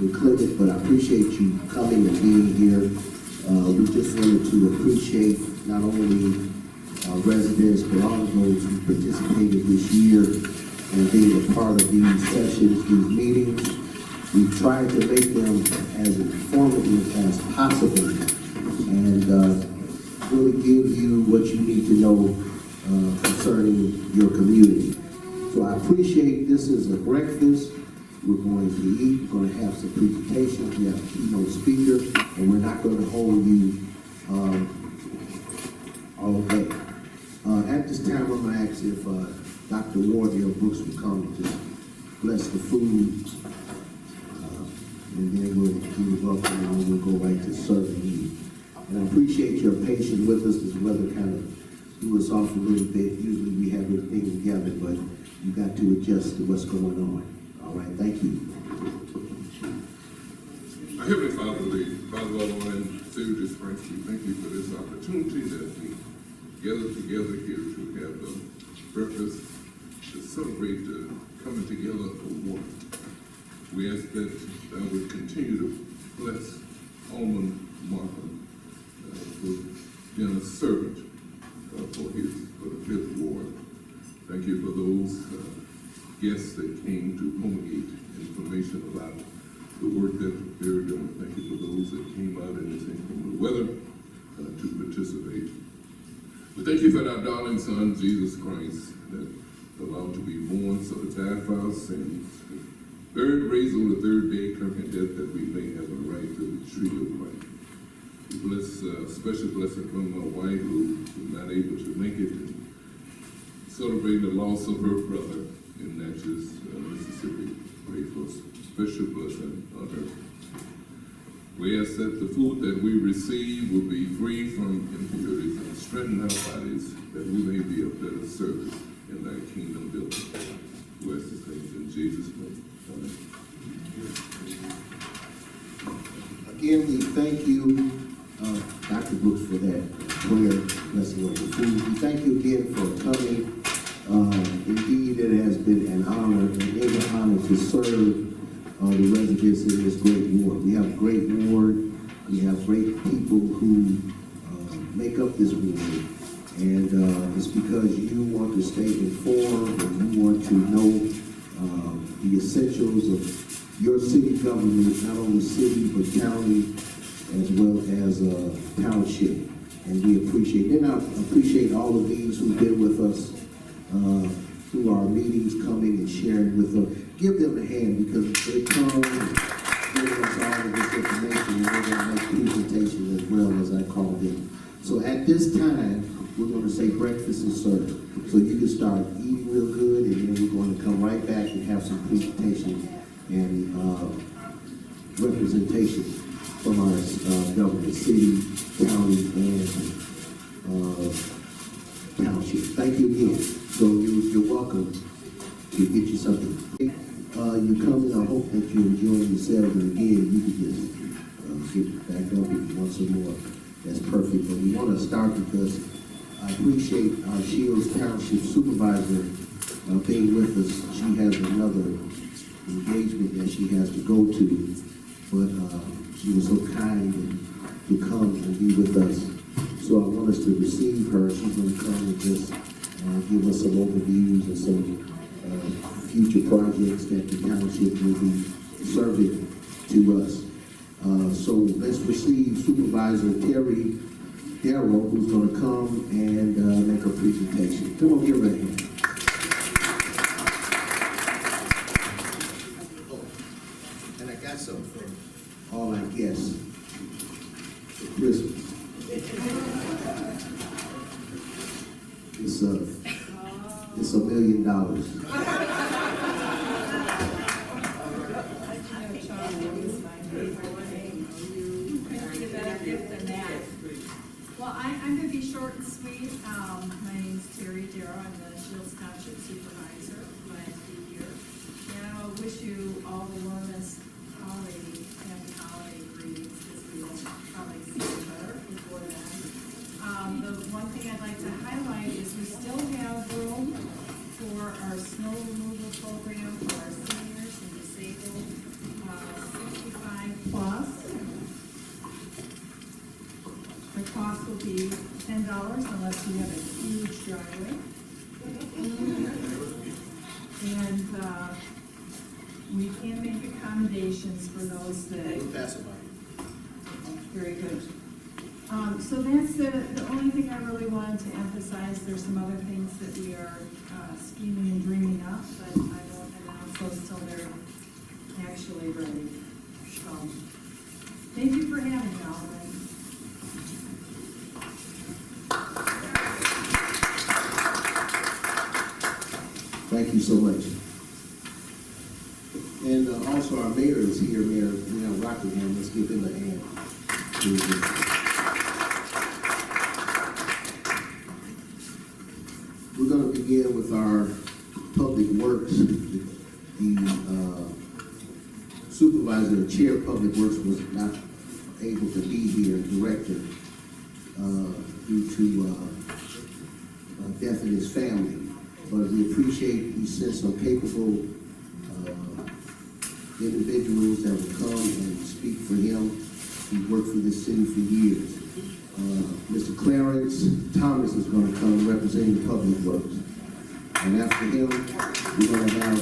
inclement, but I appreciate you coming and being here. We just wanted to appreciate not only residents, but all of those who participated this year and being a part of these sessions, these meetings. We've tried to make them as informative as possible and really give you what you need to know concerning your community. So I appreciate this is a breakfast. We're going to eat, we're going to have some presentations, we have a keynote speaker, and we're not going to hold you all day. At this time, I'm going to ask if Dr. Wardell Brooks will come and just bless the food, and then we'll give you welcome, and then we'll go right to serving you. And I appreciate your patience with us. This weather kind of threw us off a little bit. Usually we have everything together, but you got to adjust to what's going on. All right, thank you. Our Heavenly Father, Father of all and Savior Jesus Christ, we thank you for this opportunity that we gather together here to have a breakfast, to celebrate coming together for one. We ask that I would continue to bless Alderman Markham for being a servant for the Fifth Ward. Thank you for those guests that came to promulgate information about the work that they're doing. Thank you for those that came out in this inclement weather to participate. We thank you for our darling Son, Jesus Christ, that allowed to be born, so to die for our sins. Third, raised on the third day, conquering death, that we may have a right to the tree of life. We bless special blessing from my wife who was not able to make it, and celebrating the loss of her brother in Natchez, Mississippi. Pray for special blessing on her. We ask that the food that we receive will be free from impurities and strengthen our bodies, that we may be of better service in thy kingdom building. We ask these things in Jesus' name. Amen. Again, we thank you, Dr. Brooks, for that prayer blessing of the food. We thank you again for coming. Indeed, it has been an honor, and it is an honor to serve the residents in this great ward. We have a great ward. We have great people who make up this ward. And it's because you want to stay informed and you want to know the essentials of your city government, not only city, but county, as well as township. And we appreciate it. And I appreciate all of these who've been with us through our meetings, coming and sharing with us. Give them a hand because they come and give us all of this information, and they're going to make presentations as well, as I call them. So at this time, we're going to say breakfast is served. So you can start eating real good, and then we're going to come right back and have some presentation and representation from our government, city, county, and township. Thank you again. So you're welcome to get you something. You come, and I hope that you enjoy yourself, and again, you can just get back up if you want some more. That's perfect. But we want to start because I appreciate our Shields Township Supervisor being with us. She has another engagement that she has to go to, but she was so kind to come and be with us. So I want us to receive her. She's going to come and just give us some overviews and some future projects that the township will be serving to us. So let's receive Supervisor Terry Darrow, who's going to come and make a presentation. Come on, give her a hand. Oh, and I got some for all our guests for Christmas. It's $1 million. Well, I'm going to be short and sweet. My name is Terry Darrow. I'm the Shields Township Supervisor. Glad to be here. And I wish you all the warmest happy holiday greetings, because we will probably see each other before then. The one thing I'd like to highlight is we still have room for our snow removal will be $10 unless you have a huge driveway. And, we can make accommodations for those that. Pass it by. Very good. So that's the only thing I really wanted to emphasize. There's some other things that we are scheming and dreaming up, but I won't announce those till they're actually ready. So, thank you for having me, Alvin. Thank you so much. And also our mayor is here, Mayor Rockingham. Let's give him a hand. We're going to begin with our public works. The supervisor, the chair of public works was not able to be here, director, due to death in his family. But we appreciate he sent some capable individuals that will come and speak for him. He worked for this city for years. Mr. Clarence Thomas is going to come representing Public Works. And after him, we're going to have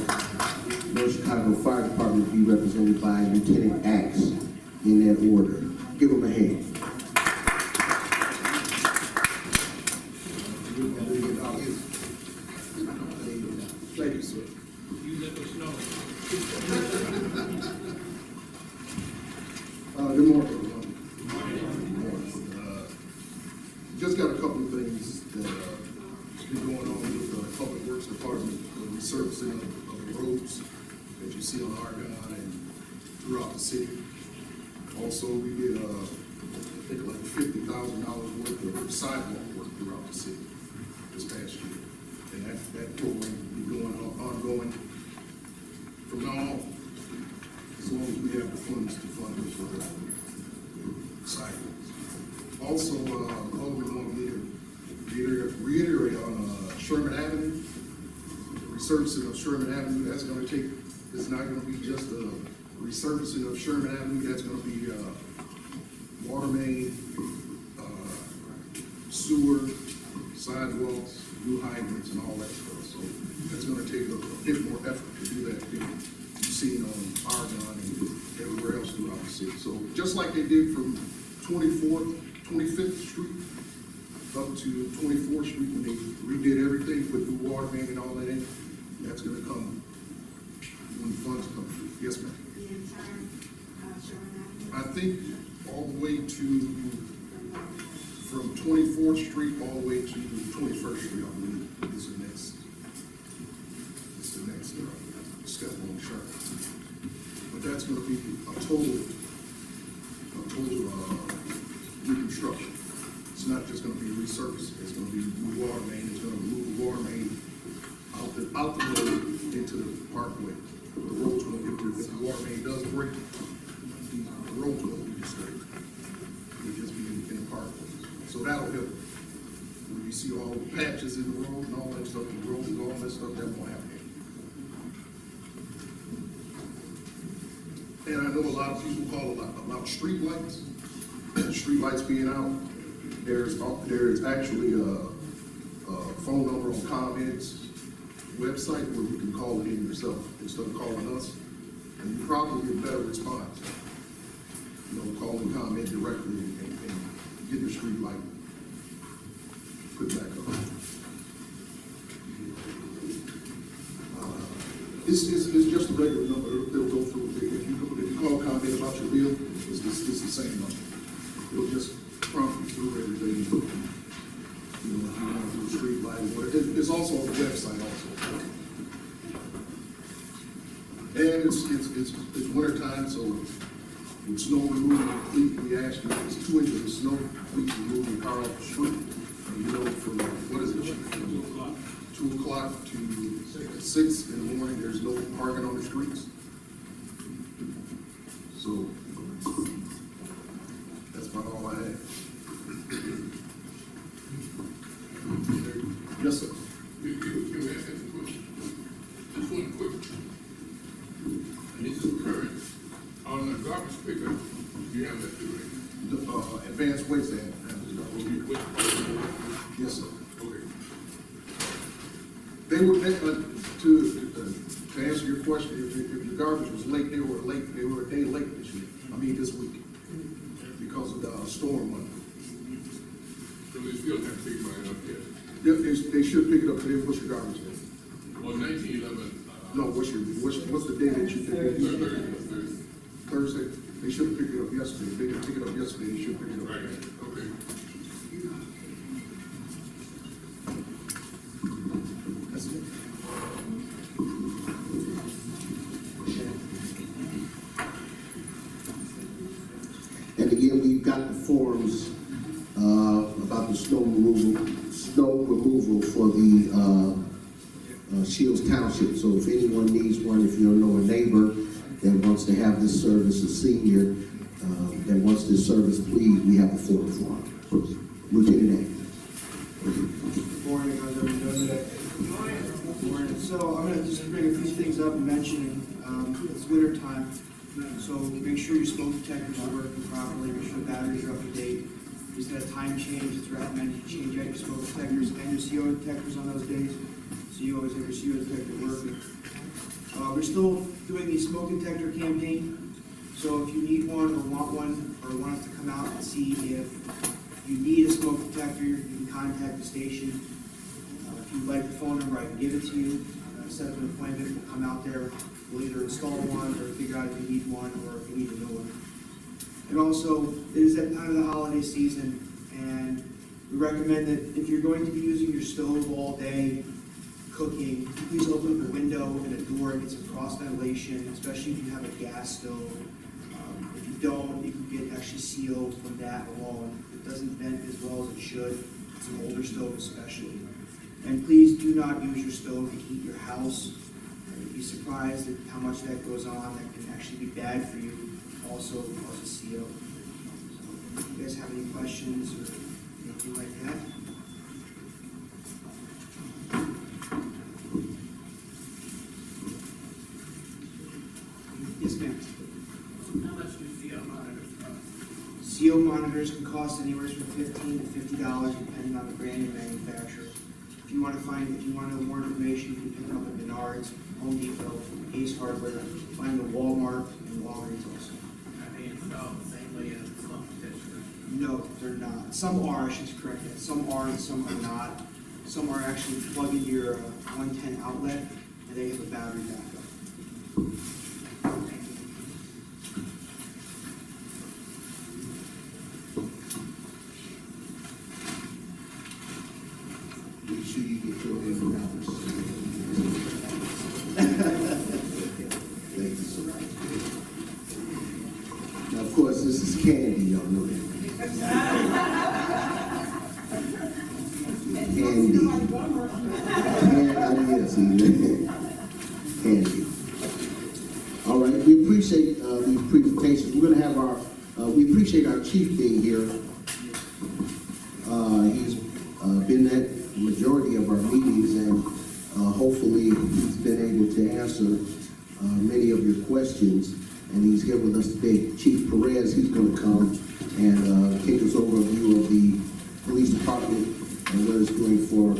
North Chicago Fire Department be represented by Lieutenant Axe in that order. Give him a hand. Thank you, sir. You let us know. Good morning, everyone. Just got a couple of things that been going on with the Public Works Department, the resurfacing of the roads that you see on Argonne and throughout the city. Also, we did, I think like $50,000 worth of sidewalk work throughout the city this past year. And that program will be going ongoing from now on, as long as we have the funds to fund it for the sidewalks. Also, all we want to reiterate on Sherman Avenue, resurfacing of Sherman Avenue. That's going to take. It's not going to be just a resurfacing of Sherman Avenue. That's going to be water main, sewer, sidewalks, new hydrants, and all that stuff. So that's going to take a bit more effort to do that than you've seen on Argonne and everywhere else throughout the city. So just like they did from 25th Street up to 24th Street when they redid everything, put new water main and all that in, that's going to come when the funds come through. Yes, ma'am. The entire Sherman Avenue? I think all the way to, from 24th Street all the way to 21st Street, I believe, is the next step on Sherman. But that's going to be a total reconstruction. It's not just going to be resurfaced. It's going to be new water main. It's going to move the water main out the road into the parkway. The road's going to get through. If the water main does break, the road's going to be disturbed. It'll just be in the parkway. So that'll help. When you see all the patches in the road and all that stuff, the roads and all that stuff, that won't happen. And I know a lot of people call about street lights. Street lights being out. There's actually a phone number on ComEd's website where you can call it in yourself instead of calling us, and you probably get better response. Calling ComEd directly and get your street light put back up. It's just a regular number. They'll go through. If you call ComEd about your bill, it's the same number. It'll just prompt you through everything. If you want to do a street light or whatever. It's also on the website also. And it's winter time, so with snow removal, we ask you, it's 2 inches of snow, please remove your car off the street. And from, what is it, from 2 o'clock to 6 in the morning, there's no parking on the streets. So, that's about all I have. Yes, sir. Can we ask a question? Just one quick. And this is current. On the garbage pickup, you have that too, right? Advanced waste and Yes, sir. Okay. They were, to answer your question, if your garbage was late, they were a day late this week, because of the storm money. So they still haven't picked mine up yet. They should pick it up today. What's your garbage day? On 1911. No, what's the day that you pick it up? Thursday. They should have picked it up yesterday. If they didn't pick it up yesterday, they should pick it up Right, today. okay. That's it. And again, we've got the forms about the snow removal for the Shields Township. So if anyone needs one, if you know a neighbor that wants to have this service, a senior that wants this service, please, we have a form for them. Lieutenant A. Morning, how's everyone doing today? Morning. So I'm gonna just bring a few things up and mention, it's winter time, so make sure your smoke detectors are working properly, make sure the batteries are up to date. If you set a time change, it's recommended you change out your smoke detectors and your CO detectors on those days, so you always have your CO detector working. We're still doing the smoke detector campaign, so if you need one or want us to come out and see if you need a smoke detector, you can contact the station. If you'd like the phone number, I can give it to you. Set up an appointment, we'll come out there, we'll either install one or figure out if you need one or if you need a new one. And also, it is that time of the holiday season, and we recommend that if you're going to be using your stove all day, cooking, please open up a window and a door and get some cross ventilation, especially if you have a gas stove. If you don't, you can get actually sealed from that alone. It doesn't vent as well as it should. It's an older stove especially. And please do not use your stove to heat your house. You'd be surprised at how much that goes on. That can actually be bad for you. Also causes CO. So, if you guys have any questions or anything like that? Yes, ma'am. How much do CO monitors cost? CO monitors can cost anywhere from $15 to $50 depending on the brand and manufacturer. If you want to know more information, you can pick them up at Menards, Home Depot, Ace Hardware, find them at Walmart and Walgreens also. Are they installed the same way as the smoke detector? No, they're not. Some are, I should correct that. Some are and some are not. Some are actually plug in your 110 outlet and they have a battery backup. Make sure you get your $100. Thank you, sir. Now, of course, this is candy, y'all know that. Candy. Yes, candy. All right, we appreciate these presentations. We're gonna have we appreciate our chief being here. He's been at the majority of our meetings, and hopefully he's been able to answer many of your questions. And he's here with us today. Chief Perez, he's going to come and take us over a view of the police department and what it's doing for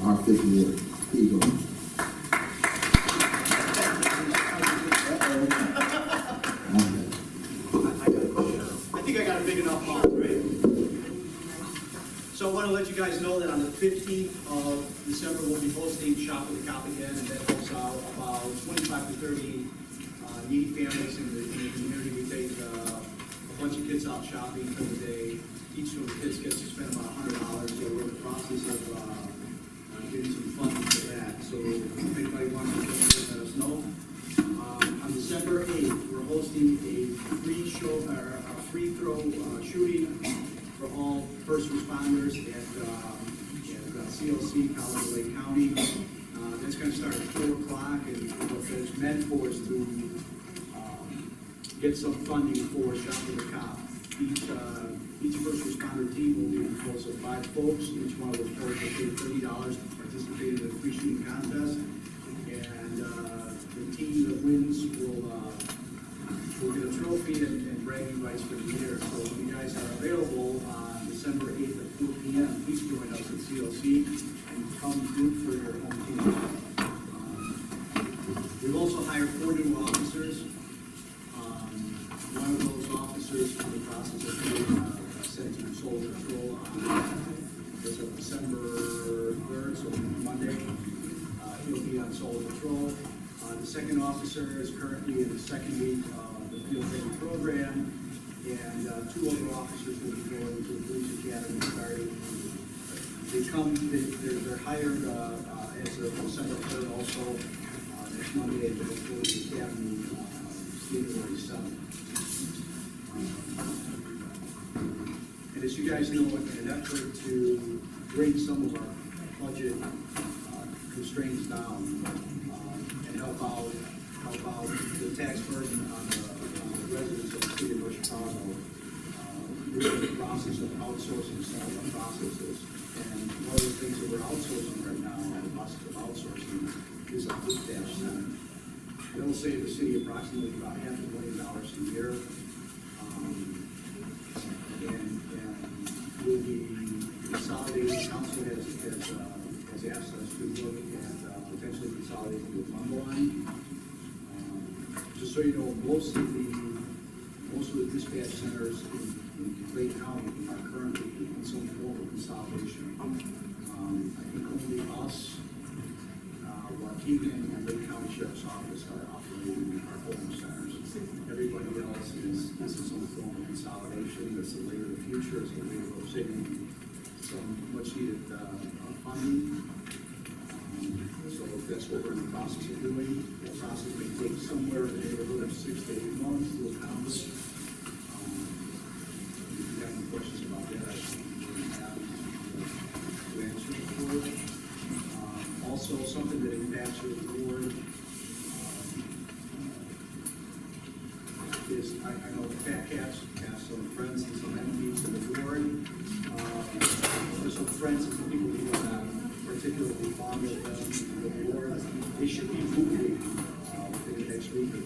our 5th ward. Here you go. I think I got a big enough mouth, right? So I want to let you guys know that on the 15th of December, we'll be hosting Shop with the Cop again, and that helps out about 25 to 30 needy families in the community. We take a bunch of kids out shopping for the day. Each of the kids gets to spend about $100, so we're in the process of getting some funding for that. So if anybody wants to donate, let us know. On December 8th, we're hosting a free throw shooting for all first responders at CLC, Colorado Lake County. That's going to start at 4 o'clock, and what it's meant for is to get some funding for Shop with the Cop. Each first responder team will be composed of 5 folks. Each one of those folks will pay $30 to participate in the free shooting contest, and the team that wins will get a trophy and bragging rights for the year. So if you guys are available on December 8th at 4 p.m. Please join us at CLC and come root for your home team. We've also hired 4 new officers. One of those officers in the process of being sent to Soul Patrol as of December 3rd, so Monday. He'll be on Soul Patrol. The second officer is currently in the second week of the field training program, and 2 other officers will be going to the police academy starting. They're hired as of December 3rd also. Next Monday, they'll go to the academy January 7th. And as you guys know, in an effort to bring some of our budget constraints down and help out the tax burden on the residents of the city of North Chicago, we're in the process of outsourcing some of our processes. And one of the things that we're outsourcing right now, and the process of outsourcing, is a dispatch center. It'll save the city approximately about $500,000 a year. And we'll be consolidating. Council has asked us to look at potentially consolidating with Mundelein. Just so you know, most of the dispatch centers in Lake County are currently in some form of consolidation. I think only us, Waukegan, and Lake County Sheriff's Office are operating our home centers. Everybody else is some form of consolidation. It's a way of the future. It's a way of saving some much needed funding. So that's what we're in the process of doing. The process may take somewhere in the neighborhood of 6 to 8 months to accomplish. If you have any questions about that, I think we're happy to answer for it. Also, something that impacts your board is, I know the Fat Cats have some friends and some enemies in the board. There's some friends and some people who are not particularly fond of the board. They should be moving within the next week or 2.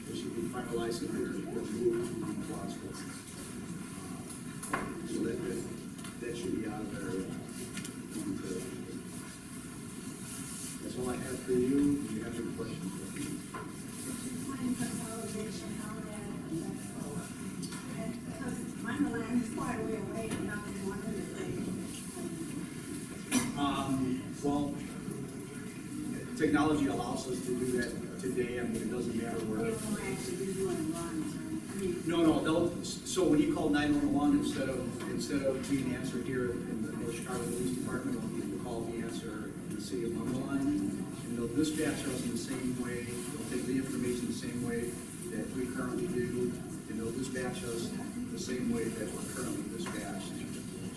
They should be finalizing their move to Clarksville. So that should be out of there. That's all I have for you. Do you have any questions for me? Mine consolidation, how that affects, because Mundelein is quite a way away, and not in one of the things. Well, technology allows us to do that today. I mean, it doesn't matter We where. don't actually be doing runs, I mean, No, so when you call 911, instead of being answered here in the North Chicago Police Department, they'll call the answer in the city of Mundelein, and they'll dispatch us in the same way, they'll take the information the same way that we currently do, and they'll dispatch us the same way that we're currently dispatched,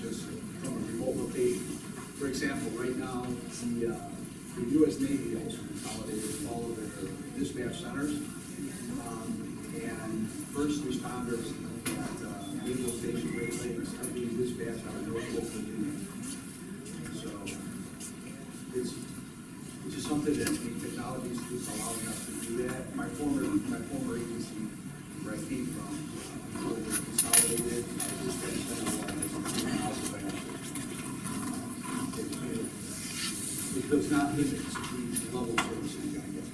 just from a remote location. For example, right now, the U.S. Navy also consolidated all of their dispatch centers, and first responders at Naval Station Great Lakes are being dispatched out of Norfolk, Virginia. So it's just something that the technology is just allowing us to do that. My former agency where I came from, was consolidated, dispatch center was it does not limit the level of service you're going to get.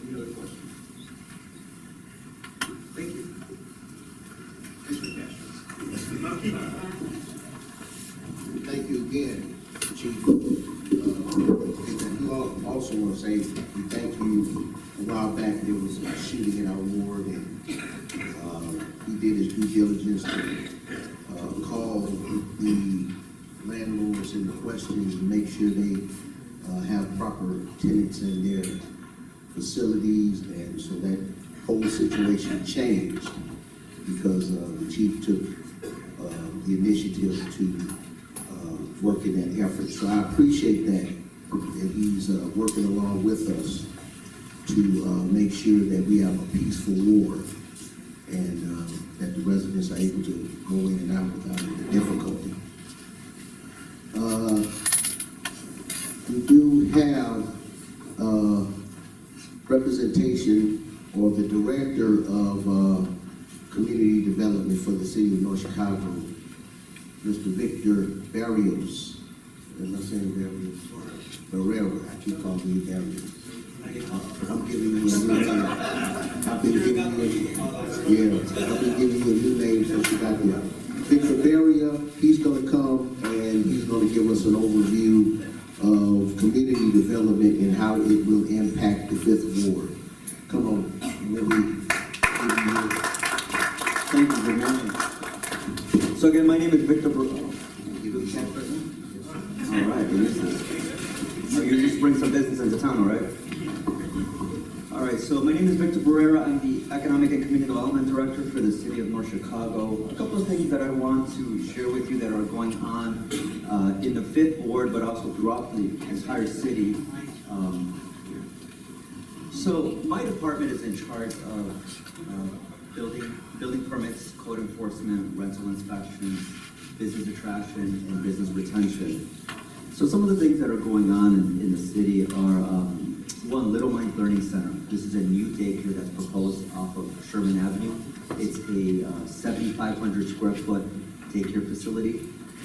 Any other questions? Thank you. Mr. Castro. Thank you again, Chief. And you also want to say, we thank you. A while back, there was a shooting in our ward, and he did his due diligence to call the landlords in question and make sure they have proper tenants in their facilities, and so that whole situation changed because the chief took the initiative to work in that effort. So I appreciate that he's working along with us to make sure that we have a peaceful ward and that the residents are able to go in and out without any difficulty. We do have representation or the Director of Community Development for the City of North Chicago, Mr. Victor Barrios. Am I saying Barrios? Barrera, I keep calling him Barrios. I'm giving you a new name. I've been giving you a new name since you got there. Victor Barrios, he's gonna come and he's gonna give us an overview of community development and how it will impact the 5th Ward. Come on, let me give you. Thank you, good morning. So again, my name is Victor Barrios. You do the chat right now? All right, so you just bring some business into town, all right? All right, so my name is Victor Barrera. I'm the Economic and Community Development Director for the City of North Chicago. A couple of things that I want to share with you that are going on in the 5th Ward, but also throughout the entire city. So my department is in charge of building permits, code enforcement, rental inspections, business attraction, and business retention. So some of the things that are going on in the city are, one, Little Minds Learning Center. This is a new daycare that's proposed off of Sherman Avenue. It's a 7,500 square foot daycare facility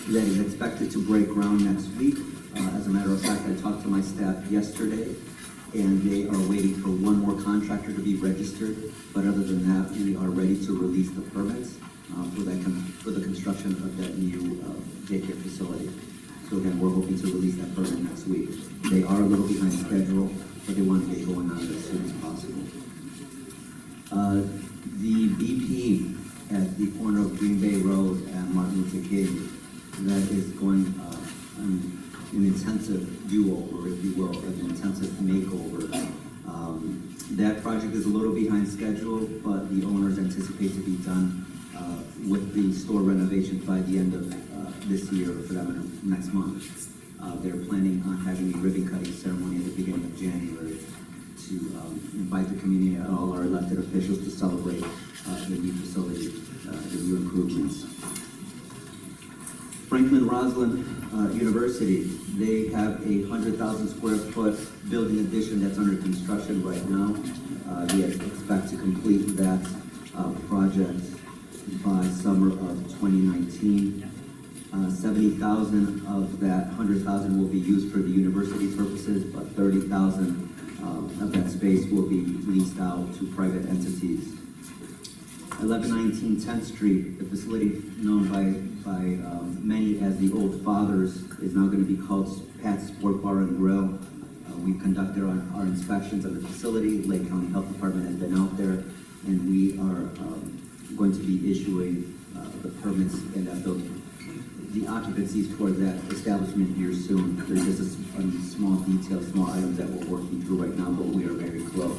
that is expected to break ground next week. As a matter of fact, I talked to my staff yesterday, and they are waiting for one more contractor to be registered. But other than that, we are ready to release the permits for the construction of that new daycare facility. So again, we're hoping to release that permit next week. They are a little behind schedule, but they want to get going on it as soon as possible. The BP at the corner of Green Bay Road and Martin Luther King, that is going an intensive do-over, if you will, an intensive makeover. That project is a little behind schedule, but the owners anticipate to be done with the store renovation by the end of this year, for that matter, next month. They're planning on having a ribbon cutting ceremony at the beginning of January to invite the community and all our elected officials to celebrate the new facility, the new improvements. Franklin Roslin University, they have a 100,000 square foot building addition that's under construction right now. We expect to complete that project by summer of 2019. 70,000 of that 100,000 will be used for the university purposes, but 30,000 of that space will be leased out to private entities. 1119 10th Street, the facility known by many as the Old Fathers, is now going to be called Pat's Sport Bar and Grill. We conducted our inspections of the facility. Lake County Health Department has been out there, and we are going to be issuing the permits in that building. The occupancies for that establishment here soon. There's just a small detail, small items that we're working through right now, but we are very close.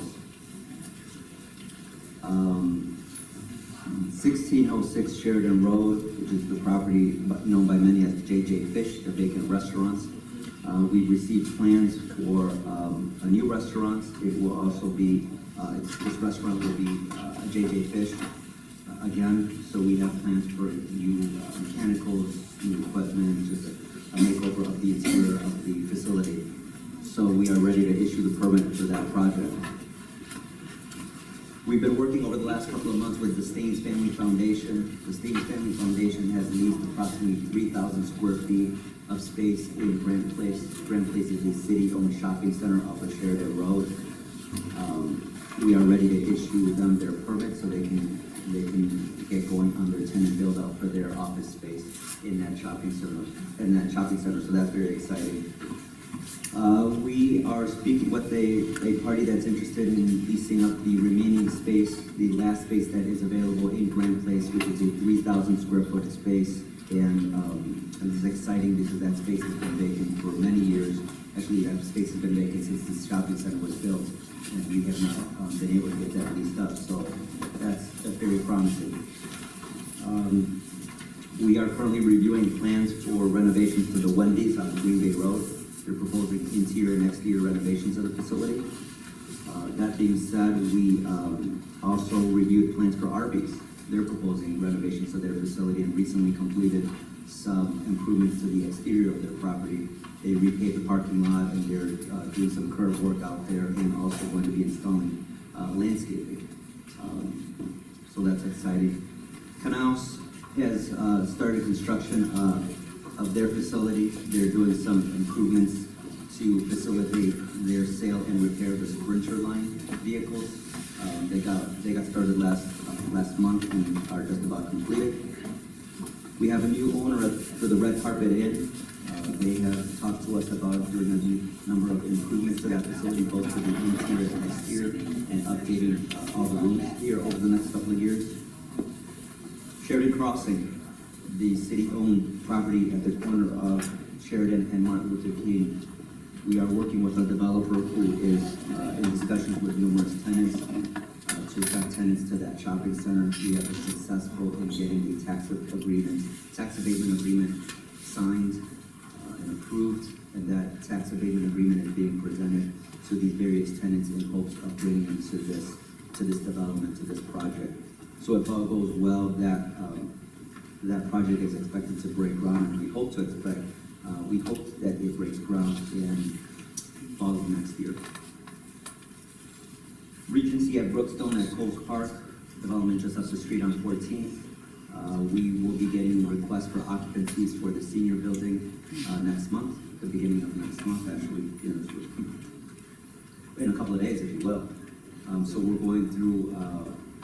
1606 Sheridan Road, which is the property known by many as JJ Fish, the vacant restaurants. We've received plans for a new restaurant. It will also be, this restaurant will be JJ Fish again. So we have plans for new mechanicals, new equipment, just a makeover of the interior of the facility. So we are ready to issue the permit for that project. We've been working over the last couple of months with the Staines Family Foundation. The Staines Family Foundation has leased approximately 3,000 square feet of space in Grand Place. Grand Place is a city-owned shopping center off of Sheridan Road. We are ready to issue them their permit so they can get going on their tenant build-out for their office space in that shopping center. So that's very exciting. We are speaking with a party that's interested in leasing up the remaining space, the last space that is available in Grand Place, which is a 3,000 square foot space. And this is exciting because that space has been vacant for many years. Actually, that space has been vacant since the shopping center was built, and we have not been able to get that leased up. So that's very promising. We are currently reviewing plans for renovations to the Wendy's on Green Bay Road. They're proposing interior and exterior renovations of the facility. That being said, we also reviewed plans for Arby's. They're proposing renovations of their facility and recently completed some improvements to the exterior of their property. They repaved the parking lot and they're doing some curb work out there and also going to be installing landscaping. So that's exciting. Canals has started construction of their facility. They're doing some improvements to facilitate their sale and repair of the Sprinter line vehicles. They got started last month and are just about completed. We have a new owner for the Red Carpet Inn. They have talked to us about doing a number of improvements to that facility, both for the interior and exterior, and updating all the rooms here over the next couple of years. Sheridan Crossing, the city-owned property at the corner of Sheridan and Martin Luther King. We are working with a developer who is in discussions with numerous tenants to attract tenants to that shopping center. We have been successful in getting the tax abatement agreement signed and approved, and that tax abatement agreement is being presented to these various tenants in hopes of bringing them to this development, to this project. So if all goes well, that project is expected to break ground, and we hope that it breaks ground in fall of next year. Regency at Brookstone at Coles Park, development just up the street on 14th. We will be getting requests for occupancies for the senior building next month, the beginning of next month, actually, in a couple of days, if you will. So we're going through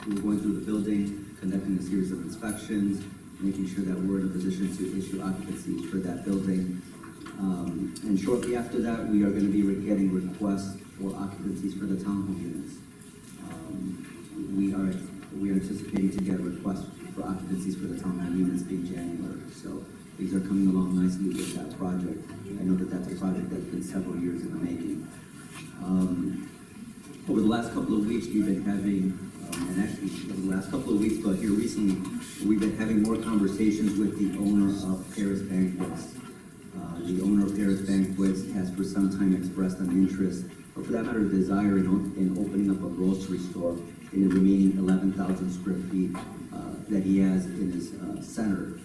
the building, conducting a series of inspections, making sure that we're in a position to issue occupancies for that building. And shortly after that, we are going to be getting requests for occupancies for the townhome units. We are anticipating to get requests for occupancies for the townhome units in January. So things are coming along nicely with that project. I know that that's a project that's been several years in the making. Over the last couple of weeks, we've been having, and actually over the last couple of weeks, but here recently, we've been having more conversations with the owner of Paris Banquets. The owner of Paris Banquets has for some time expressed an interest, or for that matter, a desire in opening up a grocery store in the remaining 11,000 square feet that he has in his center.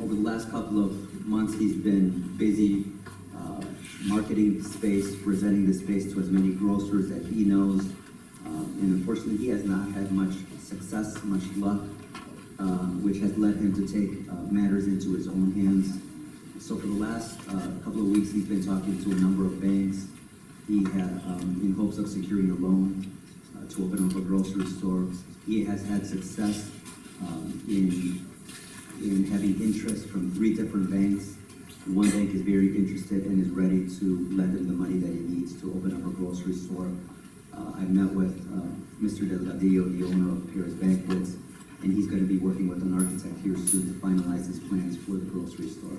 Over the last couple of months, he's been busy marketing the space, presenting the space to as many grocers that he knows. And unfortunately, he has not had much success, much luck, which has led him to take matters into his own hands. So for the last couple of weeks, he's been talking to a number of banks. He had, in hopes of securing a loan to open up a grocery store. He has had success in having interest from 3 different banks. One bank is very interested and is ready to lend him the money that he needs to open up a grocery store. I met with Mr. Delgadillo, the owner of Paris Banquets, and he's going to be working with an architect here soon to finalize his plans for the grocery store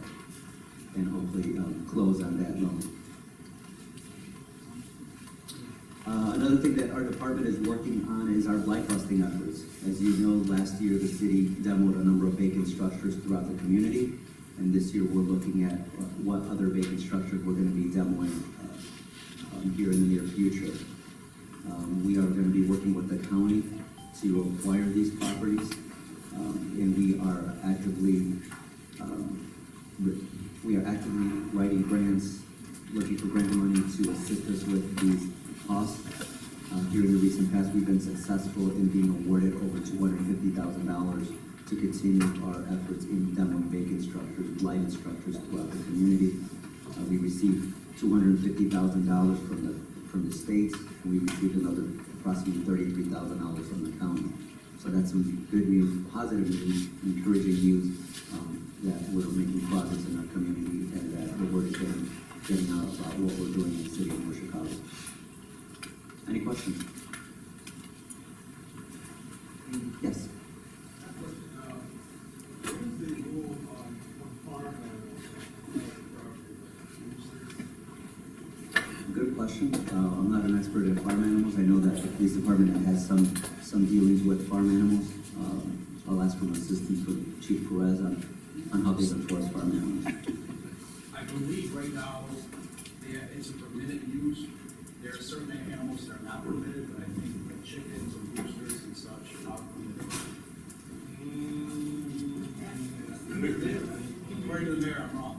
and hopefully close on that loan. Another thing that our department is working on is our blight busting efforts. As you know, last year the city demoed a number of vacant structures throughout the community, and this year we're looking at what other vacant structures we're going to be demoing here in the near future. We are going to be working with the county to acquire these properties, and we are actively writing grants, looking for grant money to assist us with these costs. Here in the recent past, we've been successful in being awarded over $250,000 to continue our efforts in demoing vacant structures, blighted structures throughout the community. We received $250,000 from the states, and we received another approximately $33,000 from the county. So that's some good news, positive news, encouraging news that we're making progress in our community and that the word is getting out about what we're doing in the city of North Chicago. Any questions? Yes. Good question. I'm not an expert at farm animals. I know that the police department has some dealings with farm animals. I'll ask for assistance from Chief Perez on how they enforce farm animals. I believe right now, it's a permitted use. There are certain animals that are not permitted, but I think like chickens and roosters and such are not permitted. According to the mayor, I'm wrong.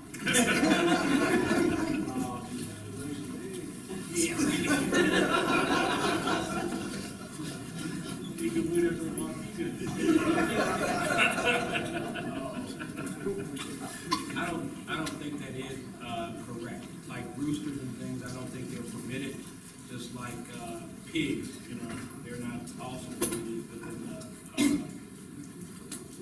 I don't think that is, correct. Like roosters and things, I don't think they're permitted, just like, pigs, you know, they're not also permitted within the,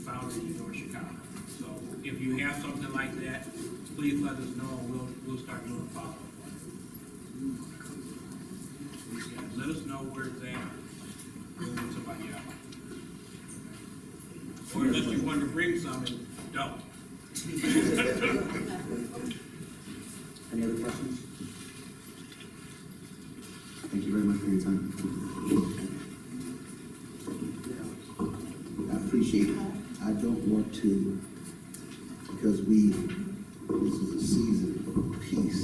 boundaries of North Chicago. So if you have something like that, please let us know, and we'll start doing a follow-up on it. Yeah, let us know where it's at, we'll get somebody out. Or unless you want to bring some, and don't. Any other questions? Thank you very much for your time. I appreciate it. I don't want to, because this is a season of peace.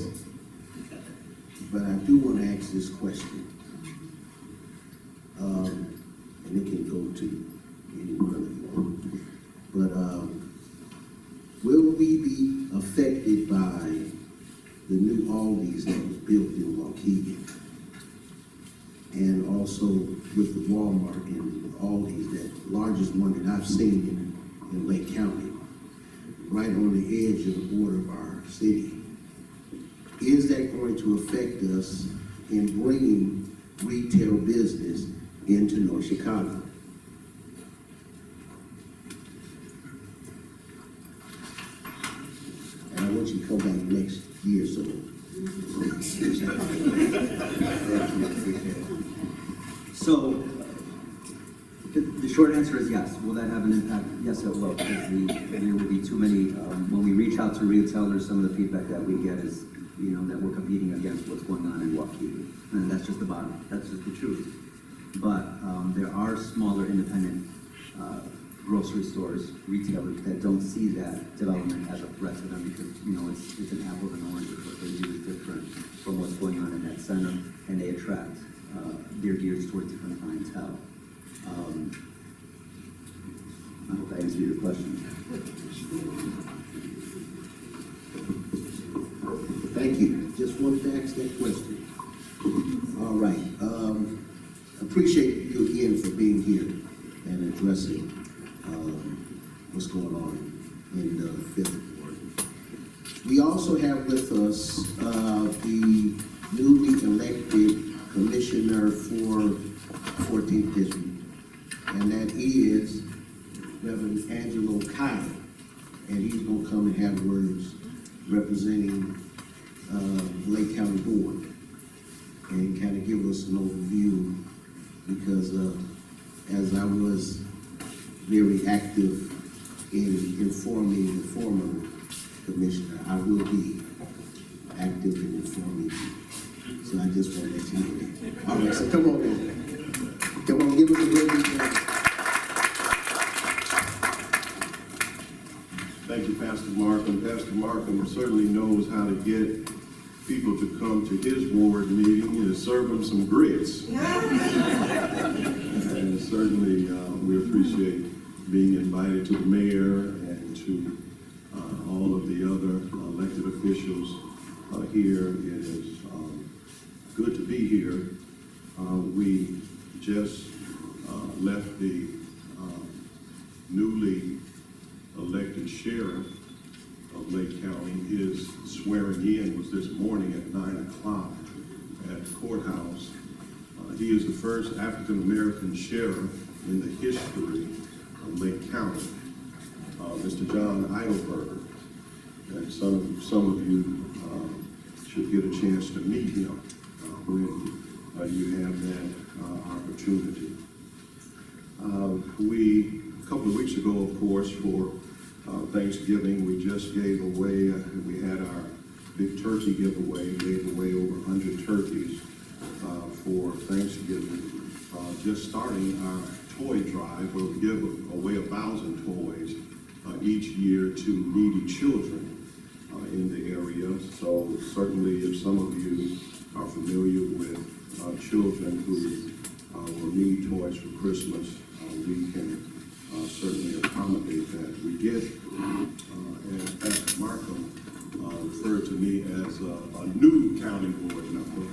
But I do want to ask this question. And it can go to any one of you. But will we be affected by the new Aldi's that was built in Waukegan? And also with the Walmart and Aldi's, that largest one that I've seen in Lake County, right on the edge of the border of our city. Is that going to affect us in bringing retail business into North Chicago? And I want you to come back next year, so. So, the short answer is yes. Will that have an impact? Yes, it will. Because there will be too many, when we reach out to retailers, some of the feedback that we get is, you know, that we're competing against what's going on in Waukegan. And that's just the truth. But there are smaller independent grocery stores, retailers that don't see that development as a threat to them because, you know, it's an apples and oranges. What they do is different from what's going on in that center, and they attract, they're geared towards different clientele. I hope that answers your question. Thank you. Just wanted to ask that question. All right. Appreciate you again for being here and addressing what's going on in the Fifth Ward. We also have with us the newly elected commissioner for 14th District, and that is Reverend Angelo Kyle, and he's going to come and have words representing Lake County Board and kind of give us an overview, because as I was very active in informing the former commissioner, I will be active in informing you. So I just want to let you know that. All right, so come on in. Come on, give us a great big hand. Thank you, Pastor Markham. Pastor Markham certainly knows how to get people to come to his ward meeting and serve them some grits. And certainly, we appreciate being invited to the mayor and to all of the other elected officials here. It is good to be here. We just left the newly elected sheriff of Lake County. His swearing in was this morning at 9 o'clock at the courthouse. He is the first African-American sheriff in the history of Lake County, Mr. John Eidelberg. And some of you should get a chance to meet him when you have that opportunity. A couple of weeks ago, of course, for Thanksgiving, we just gave away, we had our big turkey giveaway, gave away over 100 turkeys for Thanksgiving. Just starting our toy drive, where we give away 1,000 toys each year to needy children in the area. So certainly if some of you are familiar with children who will need toys for Christmas, we can certainly accommodate that. We get, as Pastor Markham referred to me as a new county board member,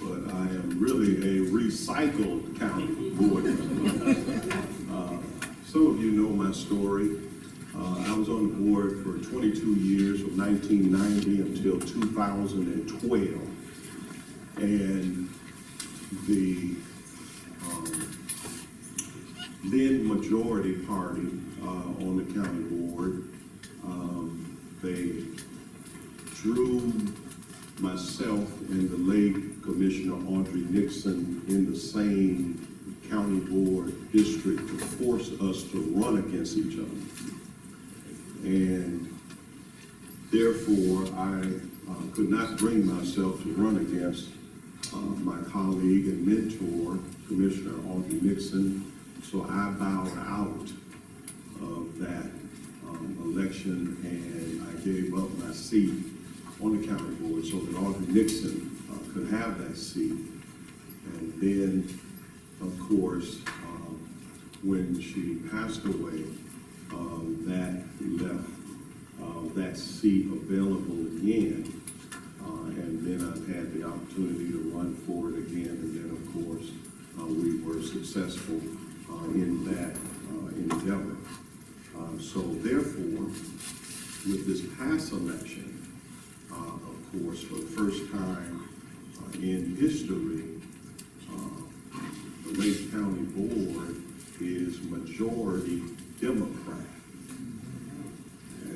but I am really a recycled county board member. Some of you know my story. I was on the board for 22 years, from 1990 until 2012. And the then majority party on the county board, they drew myself and the late Commissioner Audrey Nixon in the same county board district to force us to run against each other. And therefore, I could not bring myself to run against my colleague and mentor, Commissioner Audrey Nixon. So I bowed out of that election, and I gave up my seat on the county board so that Audrey Nixon could have that seat. And then, of course, when she passed away, that left that seat available again. And then I've had the opportunity to run for it again. And then, of course, we were successful in that endeavor. So therefore, with this past election, of course, for the first time in history, the Lake County Board is majority Democrat.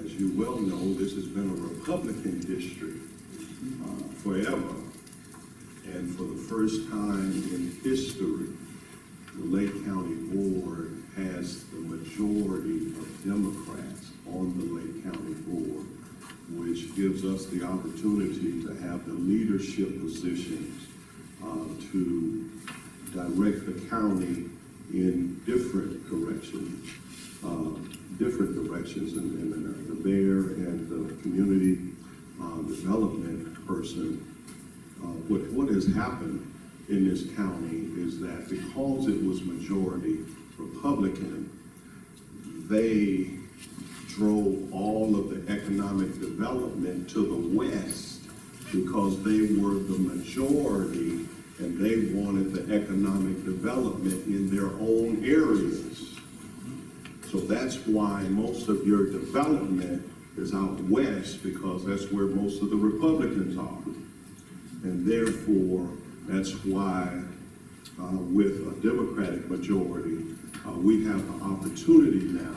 As you well know, this has been a Republican district forever. And for the first time in history, the Lake County Board has the majority of Democrats on the Lake County Board, which gives us the opportunity to have the leadership positions to direct the county in different directions, and the mayor and the community development person. What has happened in this county is that because it was majority Republican, they drove all of the economic development to the west because they were the majority and they wanted the economic development in their own areas. So that's why most of your development is out west, because that's where most of the Republicans are. And therefore, that's why with a Democratic majority, we have the opportunity now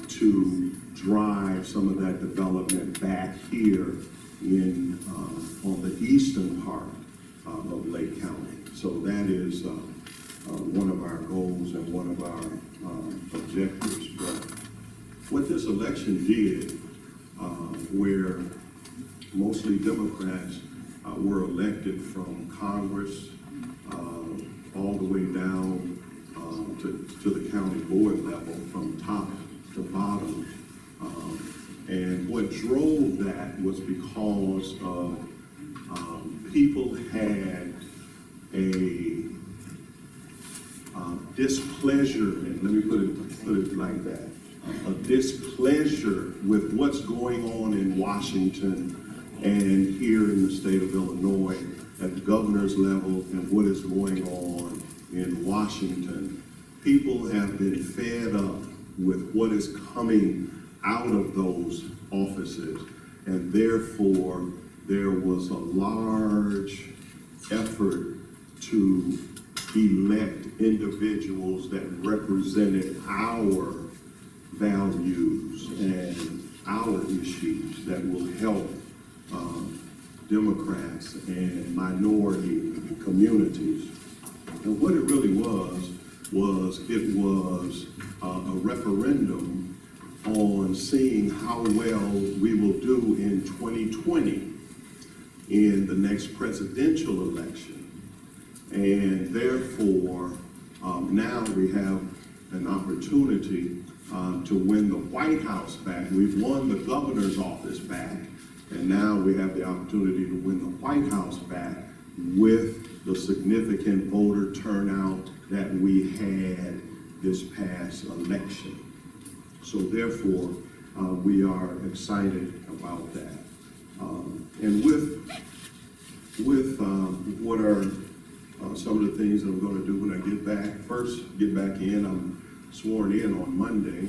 to drive some of that development back here in on the eastern part of Lake County. So that is one of our goals and one of our objectives. But what this election did, where mostly Democrats were elected from Congress all the way down to the county board level, from top to bottom. And what drove that was because of people had a displeasure, and let me put it like that, a displeasure with what's going on in Washington and here in the state of Illinois at the governor's level and what is going on in Washington. People have been fed up with what is coming out of those offices, and therefore there was a large effort to elect individuals that represented our values and our issues that will help Democrats and minority communities. And what it really was a referendum on seeing how well we will do in 2020 in the next presidential election. And therefore, now we have an opportunity to win the White House back. We've won the governor's office back, and now we have the opportunity to win the White House back with the significant voter turnout that we had this past election. So therefore, we are excited about that. And with what are some of the things that I'm going to do when I get back. First, get back in. I'm sworn in on Monday.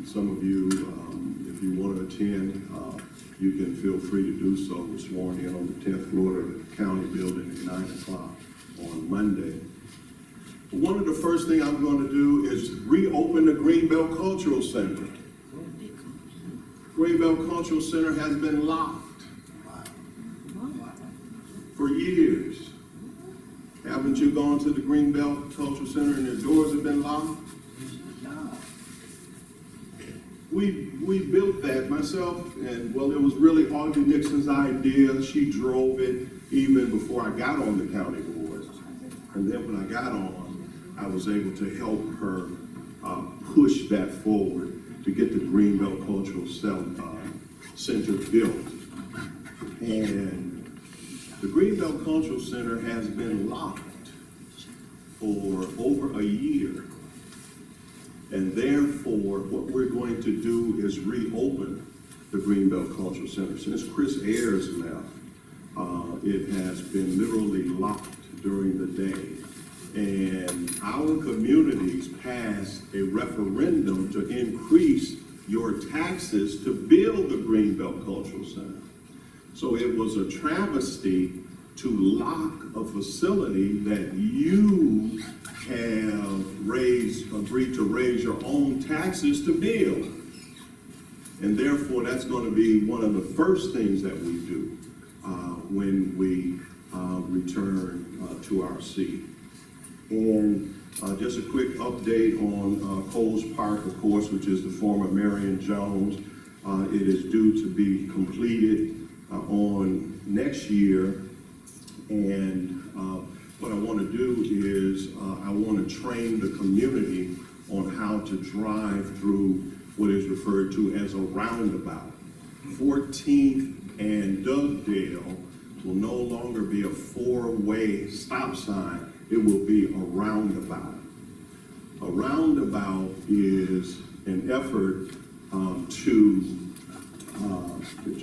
Some of you, if you want to attend, you can feel free to do so. We're sworn in on the 10th floor of the county building at 9 o'clock on Monday. One of the first things I'm going to do is reopen the Greenbelt Cultural Center. Greenbelt Cultural Center has been locked for years. Haven't you gone to the Greenbelt Cultural Center and the doors have been locked? We built that myself, and well, it was really Audrey Nixon's idea. She drove it even before I got on the county board. And then when I got on, I was able to help her push that forward to get the Greenbelt Cultural Center built. And the Greenbelt Cultural Center has been locked for over a year. And therefore, what we're going to do is reopen the Greenbelt Cultural Center. Since Chris Ayers left, it has been literally locked during the day. And our communities passed a referendum to increase your taxes to build the Greenbelt Cultural Center. So it was a travesty to lock a facility that you have agreed to raise your own taxes to build. And therefore, that's going to be one of the first things that we do when we return to our seat. And just a quick update on Coles Park, of course, which is the former Marion Jones. It is due to be completed on next year. And what I want to do is I want to train the community on how to drive through what is referred to as a roundabout. 14th and Dugdale will no longer be a four-way stop sign. It will be a roundabout. A roundabout is an effort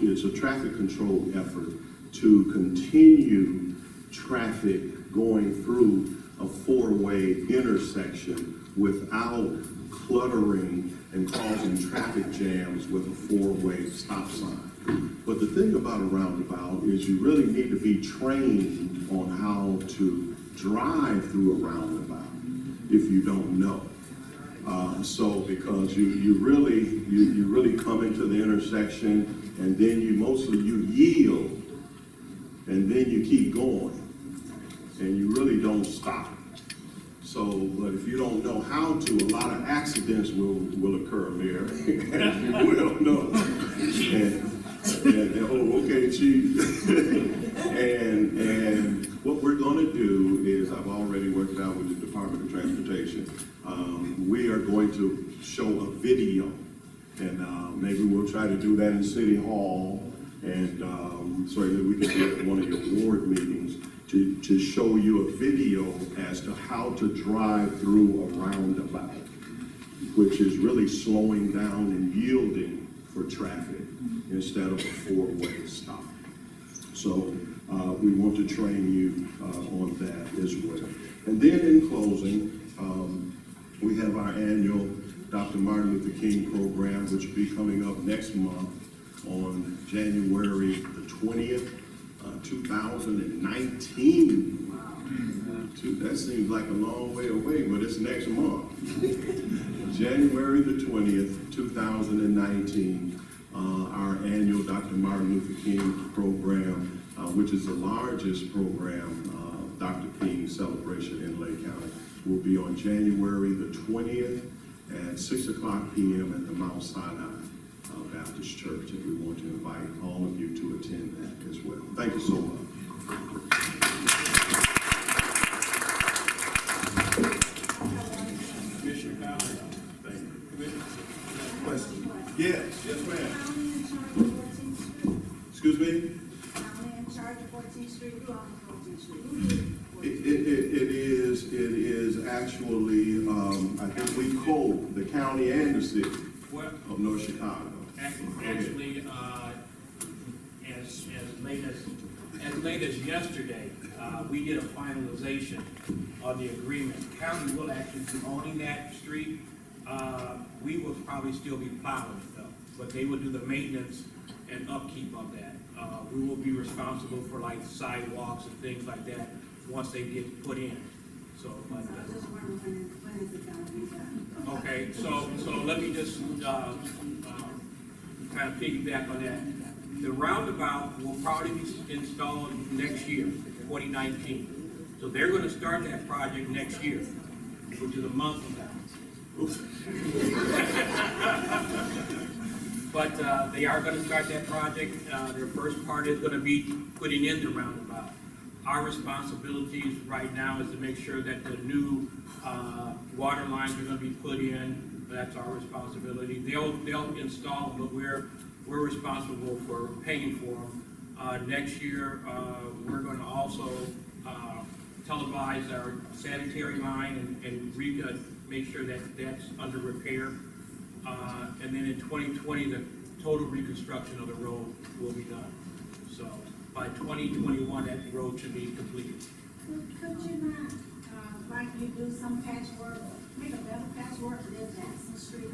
it's a traffic control effort to continue traffic going through a four-way intersection without cluttering and causing traffic jams with a four-way stop sign. But the thing about a roundabout is you really need to be trained on how to drive through a roundabout if you don't know. Because you really come into the intersection and then you yield and then you keep going and you really don't stop. So, but if you don't know how to, a lot of accidents will occur there, as you will know. And oh, okay, Chief. and what we're going to do is, I've already worked it out with the Department of Transportation. We are going to show a video, and maybe we'll try to do that in City Hall, and so that we can get one of your ward meetings to show you a video as to how to drive through a roundabout, which is really slowing down and yielding for traffic instead of a four-way stop. So we want to train you on that as well. And then in closing, we have our annual Dr. Martin Luther King program, which will be coming up next month on January the 20th, 2019. That seems like a long way away, but it's next month. January the 20th, 2019, our annual Dr. Martin Luther King program, which is the largest program, Dr. King celebration in Lake County, will be on January the 20th at 6 o'clock p.m. at the Mount Sinai Baptist Church, and we want to invite all of you to attend that as well. Thank you so much. Commissioner Powell. Thank you. Commissioner. Question? Yes, yes, ma'am. County in charge of 14th Street. Excuse me? County in charge of 14th Street, who owns 14th Street? Who did 14th Street? It is actually, I think we code the county and the city Well, of North Chicago. actually, as late as yesterday, we did a finalization of the agreement. County will actually be owning that street. We will probably still be plowing it though, but they will do the maintenance and upkeep of that. We will be responsible for like sidewalks and things like that once they get put in. So, So I was just wondering when is it gonna be done? okay, so let me just, kind of piggyback on that. The roundabout will probably be installed next year, 2019. So they're gonna start that project next year, which is a month from now. Oops. But, they are gonna start that project. Their first part is gonna be putting in the roundabout. Our responsibilities right now is to make sure that the new, water lines are gonna be put in. That's our responsibility. They'll install them, but we're responsible for paying for them. Next year, we're gonna also, televise our sanitary line and make sure that that's under repair. And then in 2020, the total reconstruction of the road will be done. So by 2021, that road should be completed. Could you not, like you do some patchwork, make a better patchwork than Jackson Street?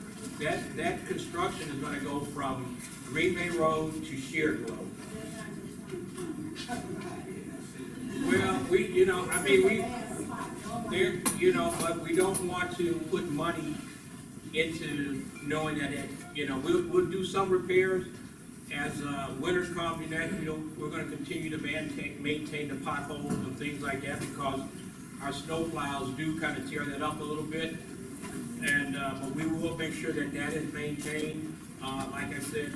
That construction is gonna go from Green Bay Road to Sheard Road. Well, but we don't want to put money into knowing that, we'll do some repairs as, winters come, we're gonna continue to maintain the potholes and things like that because our snow plows do kind of tear that up a little bit. And, but we will make sure that that is maintained. Like I said,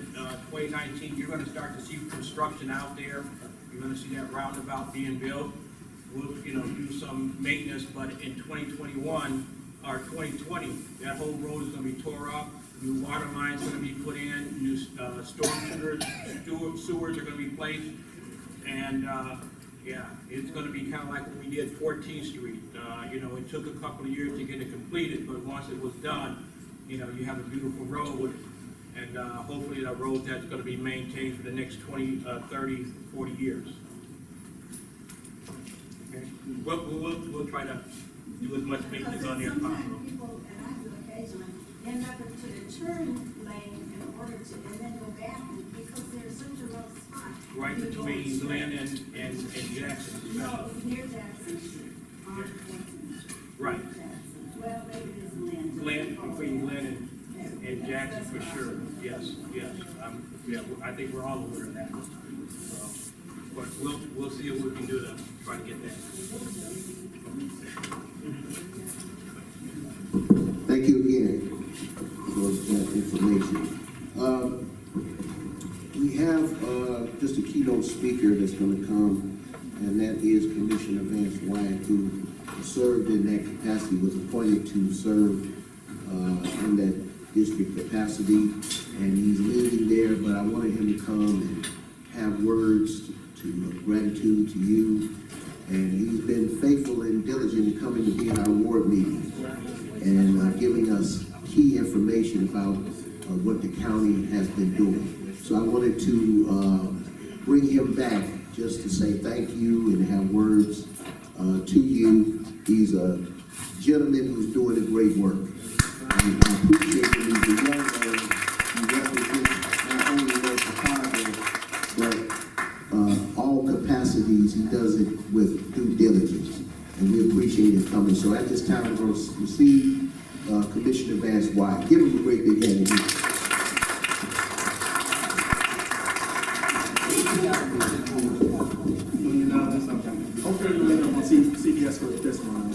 2019, you're gonna start to see construction out there. You're gonna see that roundabout being built. We'll, do some maintenance, but in 2021, or 2020, that whole road is gonna be tore up. New water lines gonna be put in, new, storm sewers are gonna be placed. And, yeah, it's gonna be kind of like what we did 14th Street. It took a couple of years to get it completed, but once it was done, you have a beautiful road. And, hopefully that road that's gonna be maintained for the next 20, 30, 40 years. Okay? We'll try to do as much maintenance on there as possible. Sometimes people, and I do occasionally, end up into the turn lane in order to, and then go back because there's such a rough spot. Right You go between straight. Glen and Jackson. No, near Jackson Street, on Yeah. 14th. Right. Jackson. Well, maybe it's Glen. Glen, between Glen and Jackson for sure. Yes. I think we're all aware of that. So, but we'll see what we can do to try to get that. Thank you again for that information. We have just a keynote speaker that's going to come, and that is Commissioner Vance Wyatt, who served in that capacity, was appointed to serve in that district capacity, and he's leaving there, but I wanted him to come and have words of gratitude to you. And he's been faithful and diligent in coming to be in our ward meetings and giving us key information about what the county has been doing. So I wanted to bring him back just to say thank you and have words to you. He's a gentleman who's doing a great work. And I appreciate him. He's a young man. He represents not only North Chicago, but all capacities. He does it with due diligence. And we appreciate him coming. So at this time, we're going to receive Commissioner Vance Wyatt. Give him a great big hand. CBS for this one.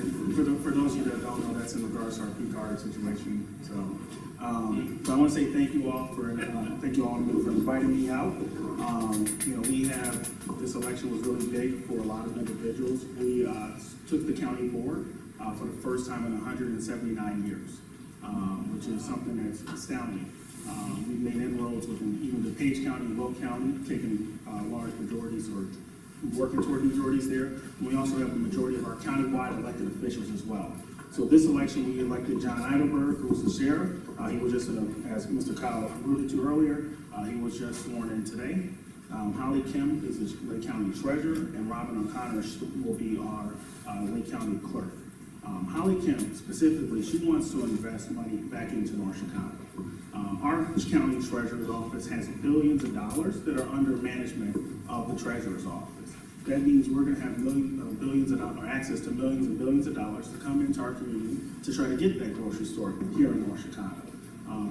And for those of you that don't know, that's in regards to our P-card situation. So I want to say thank you all for inviting me out. We have, this election was really big for a lot of individuals. We took the county board for the first time in 179 years, which is something that's astounding. We've made inroads within even DuPage County and Will County, taking large majorities or working toward majorities there. And we also have a majority of our countywide elected officials as well. So this election, we elected John Eidelberg, who was the sheriff. He was just, as Mr. Kyle alluded to earlier, he was just sworn in today. Holly Kim is the Lake County Treasurer, and Robin O'Connor will be our Lake County Clerk. Holly Kim specifically, she wants to invest money back into North Chicago. Our county treasurer's office has billions of dollars that are under management of the treasurer's office. That means we're gonna have billions of dollars, or access to millions and billions of dollars to come into our community to try to get that grocery store here in North Chicago.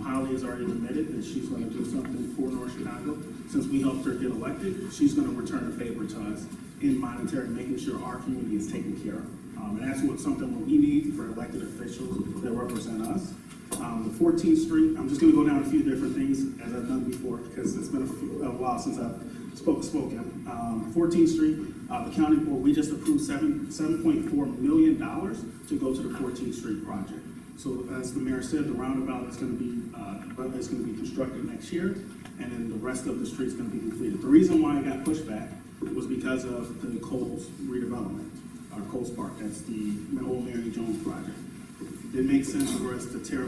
Holly has already committed that she's gonna do something for North Chicago. Since we helped her get elected, she's gonna return a favor to us in monetary, making sure our community is taken care of. And that's something we need for elected officials that represent us. The 14th Street, I'm just gonna go down a few different things as I've done before, because it's been a while since I've spoken. 14th Street, the county board, we just approved $7.4 million to go to the 14th Street project. So as the mayor said, the roundabout is gonna be constructed next year, and then the rest of the street's gonna be completed. The reason why it got pushed back was because of the Coles redevelopment, or Coles Park, that's the old Mary Jones project. It makes sense for us to repair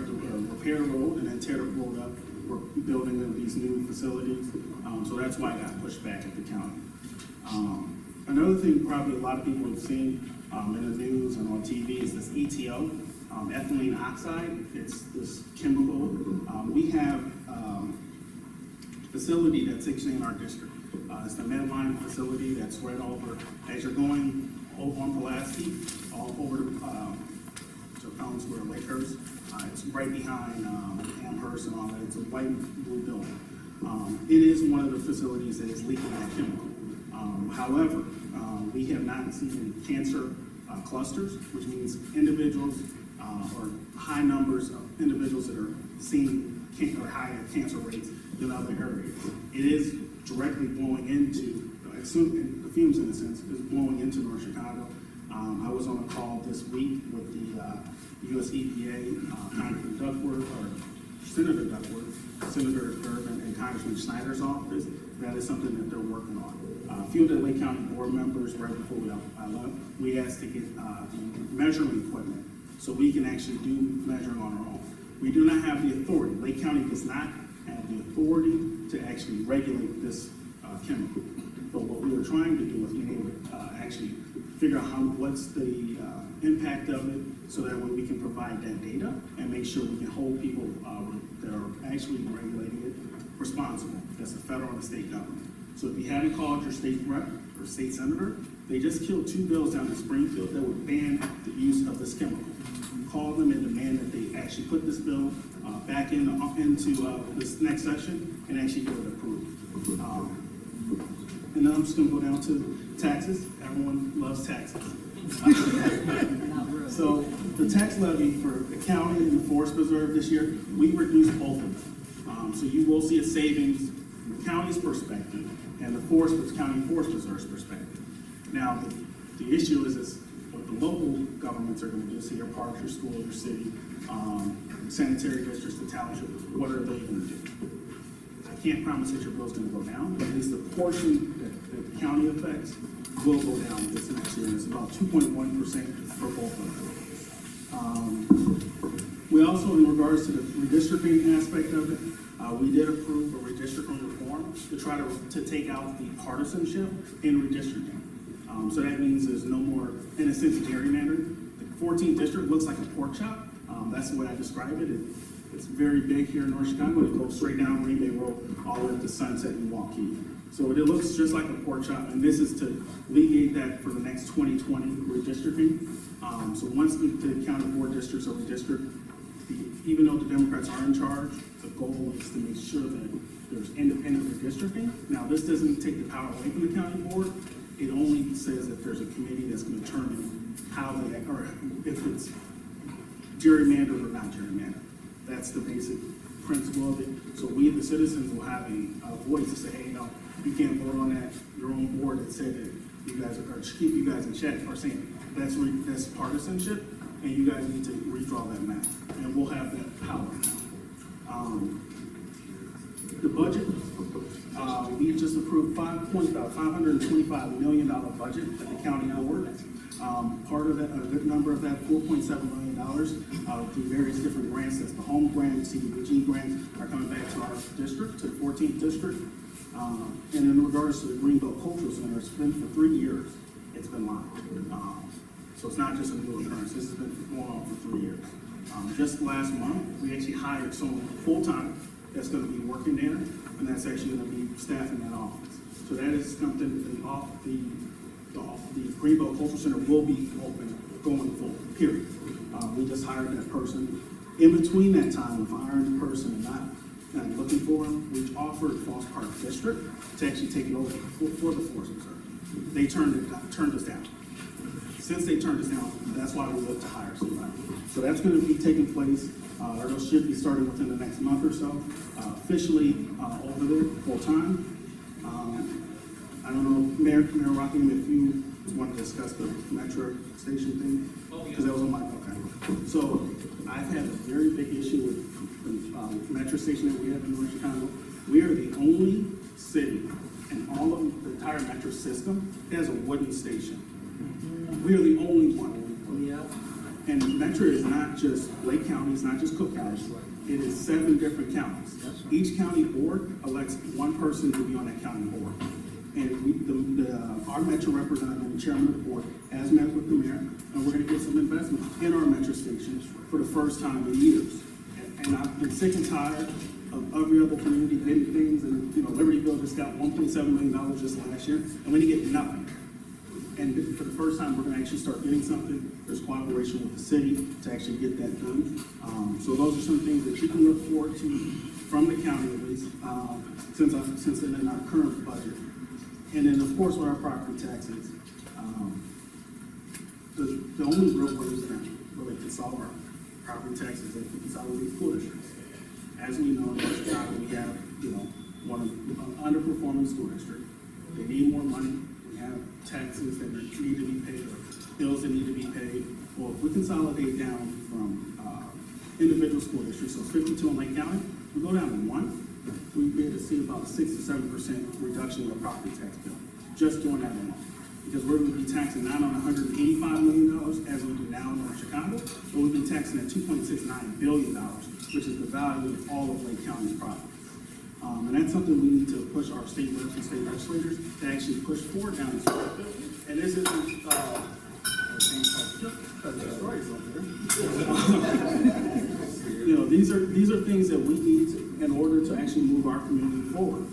the road and then tear the road up. We're building these new facilities, so that's why it got pushed back at the county. Another thing probably a lot of people have seen in the news and on TV is this ETO, ethylene oxide. It's this chemical. We have a facility that's actually in our district. It's the Medline facility that's right over, as you're going over on Pulaski, all over to Fountain Square, Lakehurst. It's right behind Amherst and all that. It's a white and blue building. It is one of the facilities that is leaking that chemical. However, we have not seen cancer clusters, which means individuals or high numbers of individuals that are seeing or higher cancer rates than other areas. It is directly blowing into, the fumes in a sense, is blowing into North Chicago. I was on a call this week with the US EPA, Congressman Duckworth, or Senator Duckworth, Senator Durbin, and Congressman Snyder's office. That is something that they're working on. A few of the Lake County board members, right before I left, we asked to get the measuring equipment so we can actually do measuring on our own. We do not have the authority. Lake County does not have the authority to actually regulate this chemical. But what we were trying to do is being able to actually figure out what's the impact of it, so that way we can provide that data and make sure we can hold people that are actually regulating it responsible. That's the federal and the state government. So if you haven't called your state rep or state senator, they just killed 2 bills down in Springfield that would ban the use of this chemical. Call them and demand that they actually put this bill back into this next session and actually get it approved. And then I'm just gonna go down to taxes. Everyone loves taxes. So the tax levy for the county and the forest preserve this year, we reduced both of them. So you will see a savings from the county's perspective and the county forest preserve's perspective. Now, the issue is what the local governments are gonna do, so your parks, your schools, your city, sanitary districts, the township, what are they gonna do? I can't promise that your bill's gonna go down, but at least the portion that the county affects will go down this next year. It's about 2.1% for both of them. We also, in regards to the redistricting aspect of it, we did approve a redistricting reform to try to take out the partisanship in redistricting. So that means there's no more, in a sense, gerrymandering. The 14th district looks like a pork chop. That's the way I describe it. It's very big here in North Chicago. It goes straight down Green Bay Road all the way up to Sunset and Waukee. So it looks just like a pork chop, and this is to alleviate that for the next 2020 redistricting. So once the county board districts are redistricted, even though the Democrats are in charge, the goal is to make sure that there's independent redistricting. Now, this doesn't take the power away from the county board. It only says that there's a committee that's going to determine how they, or if it's gerrymandered or not gerrymandered. That's the basic principle of it. So we, the citizens, will have a voice to say, hey, no, you can't vote on that. Your own board that said that you guys are, or keep you guys in check, or saying that's partisanship, and you guys need to redraw that map. And we'll have that power now. The budget, we just approved $525 million budget at the county board. Part of that, a good number of that, $4.7 million, through various different grants. That's the home grant, CDBG grants are coming back to our district, to the 14th district. And in regards to the Greenbelt Cultural Center, it's been for 3 years, it's been live. So it's not just a new occurrence, this has been going on for 3 years. Just last month, we actually hired someone full-time that's gonna be working there, and that's actually gonna be staffing that office. So that is something, the Greenbelt Cultural Center will be open going forward, period. We just hired that person. In between that time of hiring the person and not looking for him, we offered Falls Park District to actually take it over for the Forest Preserve. They turned us down. Since they turned us down, that's why we looked to hire somebody. So that's gonna be taking place, or those should be starting within the next month or so, officially over there, full-time. I don't know, Mayor Rockingham, if you want to discuss the metro station thing? Oh, yeah. Because that was on my, okay. So I've had a very big issue with the metro station that we have in North Chicago. We are the only city in all of the entire metro system that has a wooden station. We are the only one. And Metro is not just Lake County, it's not just Cook County, it is 7 different counties. Each county board elects one person to be on that county board. And our Metro representative and chairman of the board has met with the mayor, and we're gonna get some investment in our Metro stations for the first time in years. And I've been sick and tired of every other community getting things, and, Libertyville just got $1.7 million just last year, and we didn't get nothing. And for the first time, we're gonna actually start getting something. There's cooperation with the city to actually get that done. So those are some things that you can look forward to from the county at least, since it's in our current budget. And then, of course, with our property taxes, the only real ways that really can solve our property taxes is if we consolidate school districts. As we know, in North Chicago, we have, one of underperforming school district. They need more money. We have taxes that need to be paid, or bills that need to be paid. Well, if we consolidate down from individual school districts, so it's 52 in Lake County, we go down to 1, we'd be able to see about a 6 to 7% reduction in the property tax bill, just doing that alone. Because we're going to be taxing not on $185 million as we do now in North Chicago, but we'll be taxing at $2.69 billion, which is the value of all of Lake County's property. And that's something we need to push our state reps and state legislators to actually push forward down this road. And this isn't, these are things that we need in order to actually move our community forward.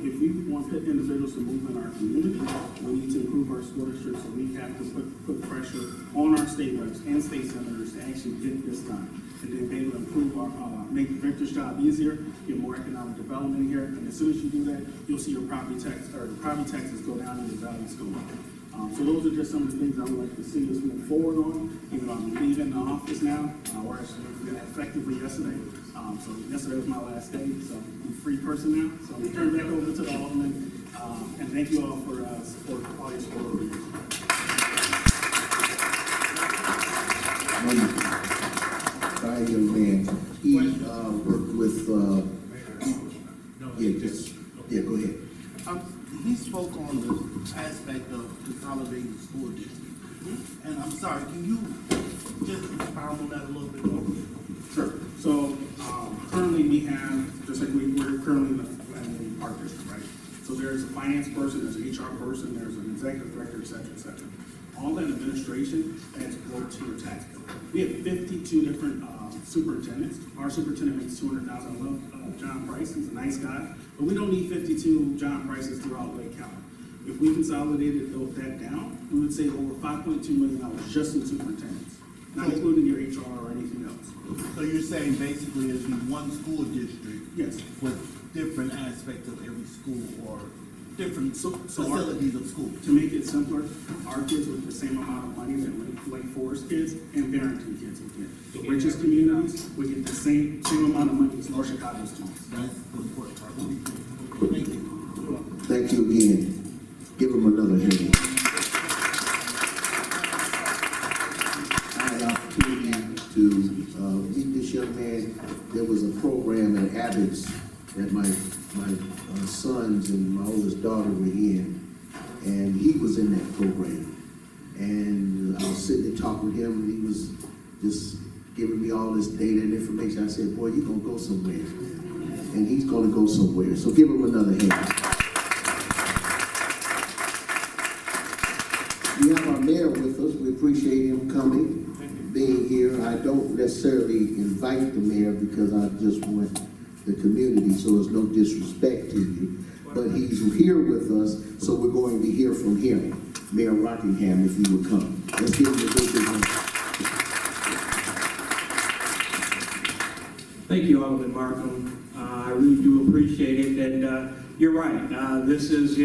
If we want individuals to move in our community, we need to improve our school districts, so we have to put pressure on our state reps and state senators to actually get this done. And then be able to improve our, make Victor's job easier, get more economic development here. And as soon as you do that, you'll see your property taxes go down and your values go up. So those are just some of the things I would like to see us move forward on. Even though I'm leaving the office now, we're actually moving that effectively yesterday. So yesterday was my last day, so I'm a free person now. So I'm turn back over to the Alderman. And thank you all for all your support over the years. By young man, he worked with, go ahead. He spoke on the aspect of consolidating the school district. And I'm sorry, can you just expound on that a little bit more? Sure. So currently we have, just like we're currently in the park district, right? So there's a finance person, there's an HR person, there's an executive director, et cetera, et cetera. All that administration adds growth to your tax bill. We have 52 different superintendents. Our superintendent makes $200,000. I love John Price, he's a nice guy. But we don't need 52 John Prices throughout Lake County. If we consolidated that down, we would save over $5.2 million just in superintendents, not including your HR or anything else. So you're saying basically it'd be one school district? Yes. With different aspects of every school or different So facilities of school? To make it simpler, our kids with the same amount of money that Lake Forest kids and Barrington kids will get. The richest communities will get the same amount of money as North Chicago students. That's the important part. Thank you. Thank you again. Give him another hand. I had the opportunity to meet this young man. There was a program at Abbott's that my sons and my oldest daughter were in, and he was in that program. And I was sitting there talking with him, and he was just giving me all this data and information. I said, boy, you're gonna go somewhere. and he's gonna go somewhere. So give him another hand. We have our mayor with us. We appreciate him coming, being here. I don't necessarily invite the mayor because I just want the community, so there's no disrespect to you. But he's here with us, so we're going to hear from him. Mayor Rockingham, if you would come. Let's give him a big hand. Thank you, Alderman Markham. I really do appreciate it, and you're right. This is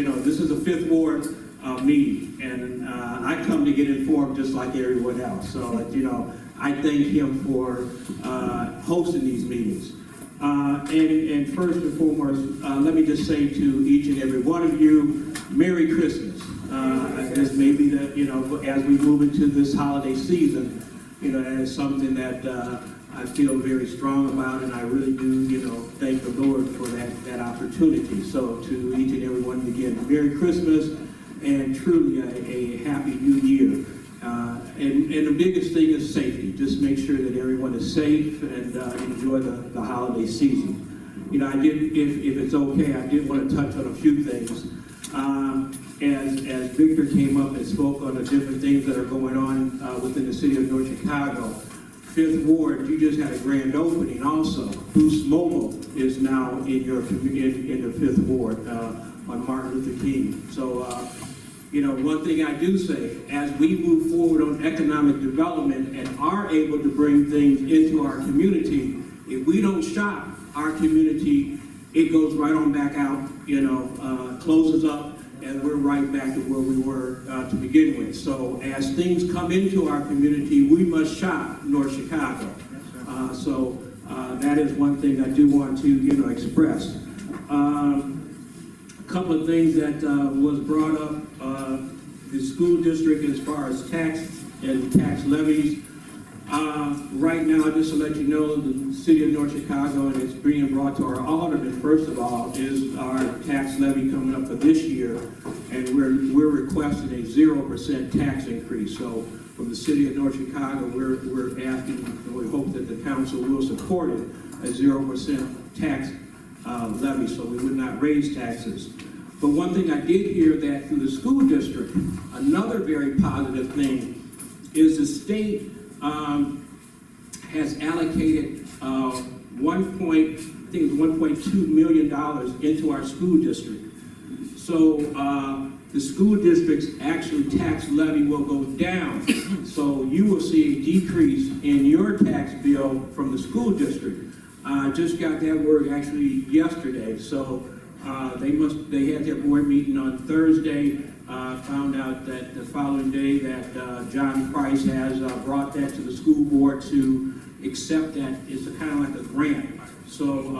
a Fifth Ward meeting, and I come to get informed just like everyone else. So, I thank him for hosting these meetings. And first and foremost, let me just say to each and every one of you, Merry Christmas. This may be as we move into this holiday season, that is something that I feel very strong about, and I really do, thank the Lord for that opportunity. So to each and every one again, Merry Christmas, and truly a Happy New Year. And the biggest thing is safety. Just make sure that everyone is safe and enjoy the holiday season. If it's okay, I did want to touch on a few things. As Victor came up and spoke on the different things that are going on within the city of North Chicago, Fifth Ward, you just had a grand opening also. Boost Mobile is now in the Fifth Ward on Martin Luther King. So, one thing I do say, as we move forward on economic development and are able to bring things into our community, if we don't shop our community, it goes right on back out, closes up, and we're right back to where we were to begin with. So as things come into our community, we must shop North Chicago. So that is one thing I do want to, express. A couple of things that was brought up, the school district as far as tax and tax levies. Right now, just to let you know, the city of North Chicago, and it's being brought to our alderman, first of all, is our tax levy coming up for this year, and we're requesting a 0% tax increase. So from the city of North Chicago, we're asking, and we hope that the council will support it, a 0% tax levy, so we would not raise taxes. But one thing I did hear that through the school district, another very positive thing is the state has allocated $1.2 million into our school district. So the school district's actual tax levy will go down. So you will see a decrease in your tax bill from the school district. I just got that word actually yesterday. So they had their board meeting on Thursday. Found out that the following day that John Price has brought that to the school board to accept that. It's kind of like a grant. So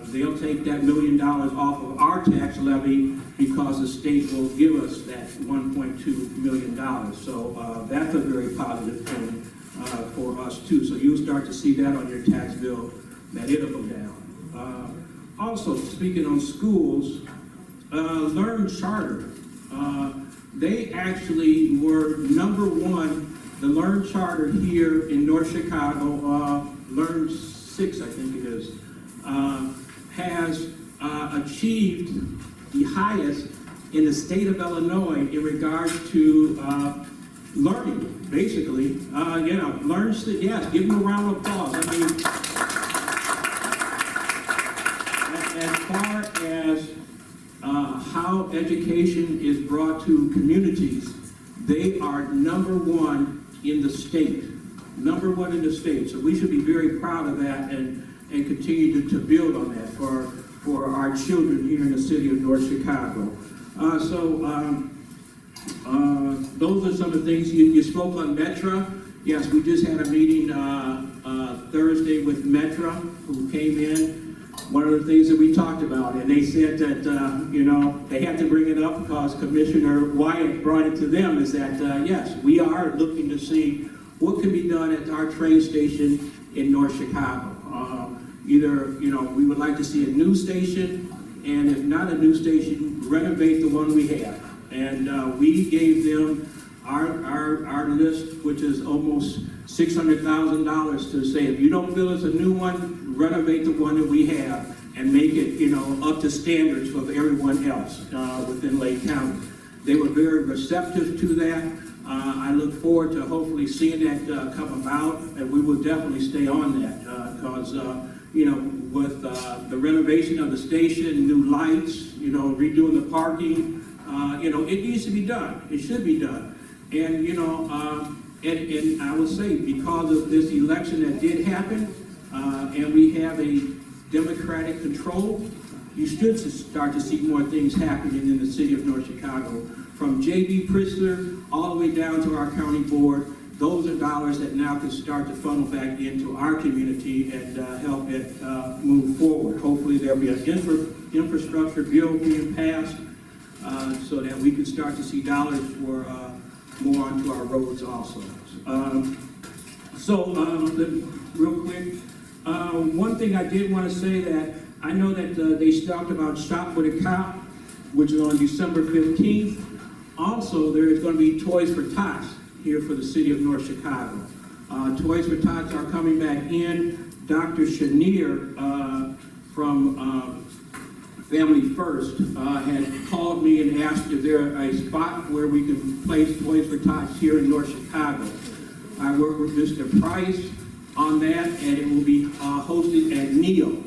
they'll take that $1 million off of our tax levy because the state will give us that $1.2 million. So that's a very positive thing for us too. So you'll start to see that on your tax bill, that it'll go down. Also, speaking on schools, Learn Charter. They actually were #1, the Learn Charter here in North Chicago, Learn 6, I think it is, has achieved the highest in the state of Illinois in regards to learning, basically. Learn 6, yes, give them a round of applause. I mean, as far as how education is brought to communities, they are #1 in the state. #1 in the state. So we should be very proud of that and continue to build on that for our children here in the city of North Chicago. Those are some of the things. You spoke on Metra. Yes, we just had a meeting Thursday with Metra, who came in. One of the things that we talked about, and they said that, they had to bring it up because Commissioner Wyatt brought it to them, is that, yes, we are looking to see what can be done at our train station in North Chicago. Either, we would like to see a new station, and if not a new station, renovate the one we have. And we gave them our list, which is almost $600,000, to say, if you don't build us a new one, renovate the one that we have. and make it, you know, up to standards of everyone else within Lake County. They were very receptive to that. I look forward to hopefully seeing that come about, and we will definitely stay on that because, you know, with the renovation of the station, new lights, you know, redoing the parking, you know, it needs to be done. It should be done. And, you know, and I will say, because of this election that did happen, and we have a Democratic control, you should start to see more things happening in the city of North Chicago. From J.B. Pritzker all the way down to our county board, those are dollars that now can start to funnel back into our community and help it move forward. Hopefully there'll be an infrastructure bill being passed so that we can start to see dollars for more onto our roads also. Real quick, one thing I did want to say that I know that they talked about Shop with a Cop, which is on December 15th. Also, there is going to be Toys for Tots here for the city of North Chicago. Toys for Tots are coming back in. Dr. Chenier from Family First had called me and asked if there a spot where we can place Toys for Tots here in North Chicago. I work with Mr. Price on that, and it will be hosted at NEO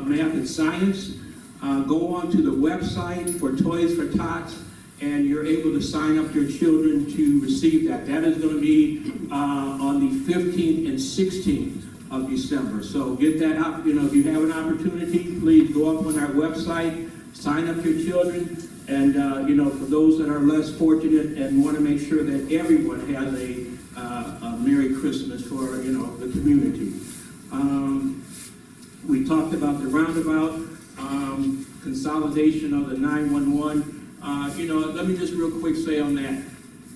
Math and Science. Go on to the website for Toys for Tots, and you're able to sign up your children to receive that. That is going to be on the 15th and 16th of December. So get that up. You know, if you have an opportunity, please go up on our website, sign up your children, and you know, for those that are less fortunate and want to make sure that everyone has a Merry Christmas for, you know, the community. We talked about the roundabout, consolidation of the 911. You know, let me just real quick say on that,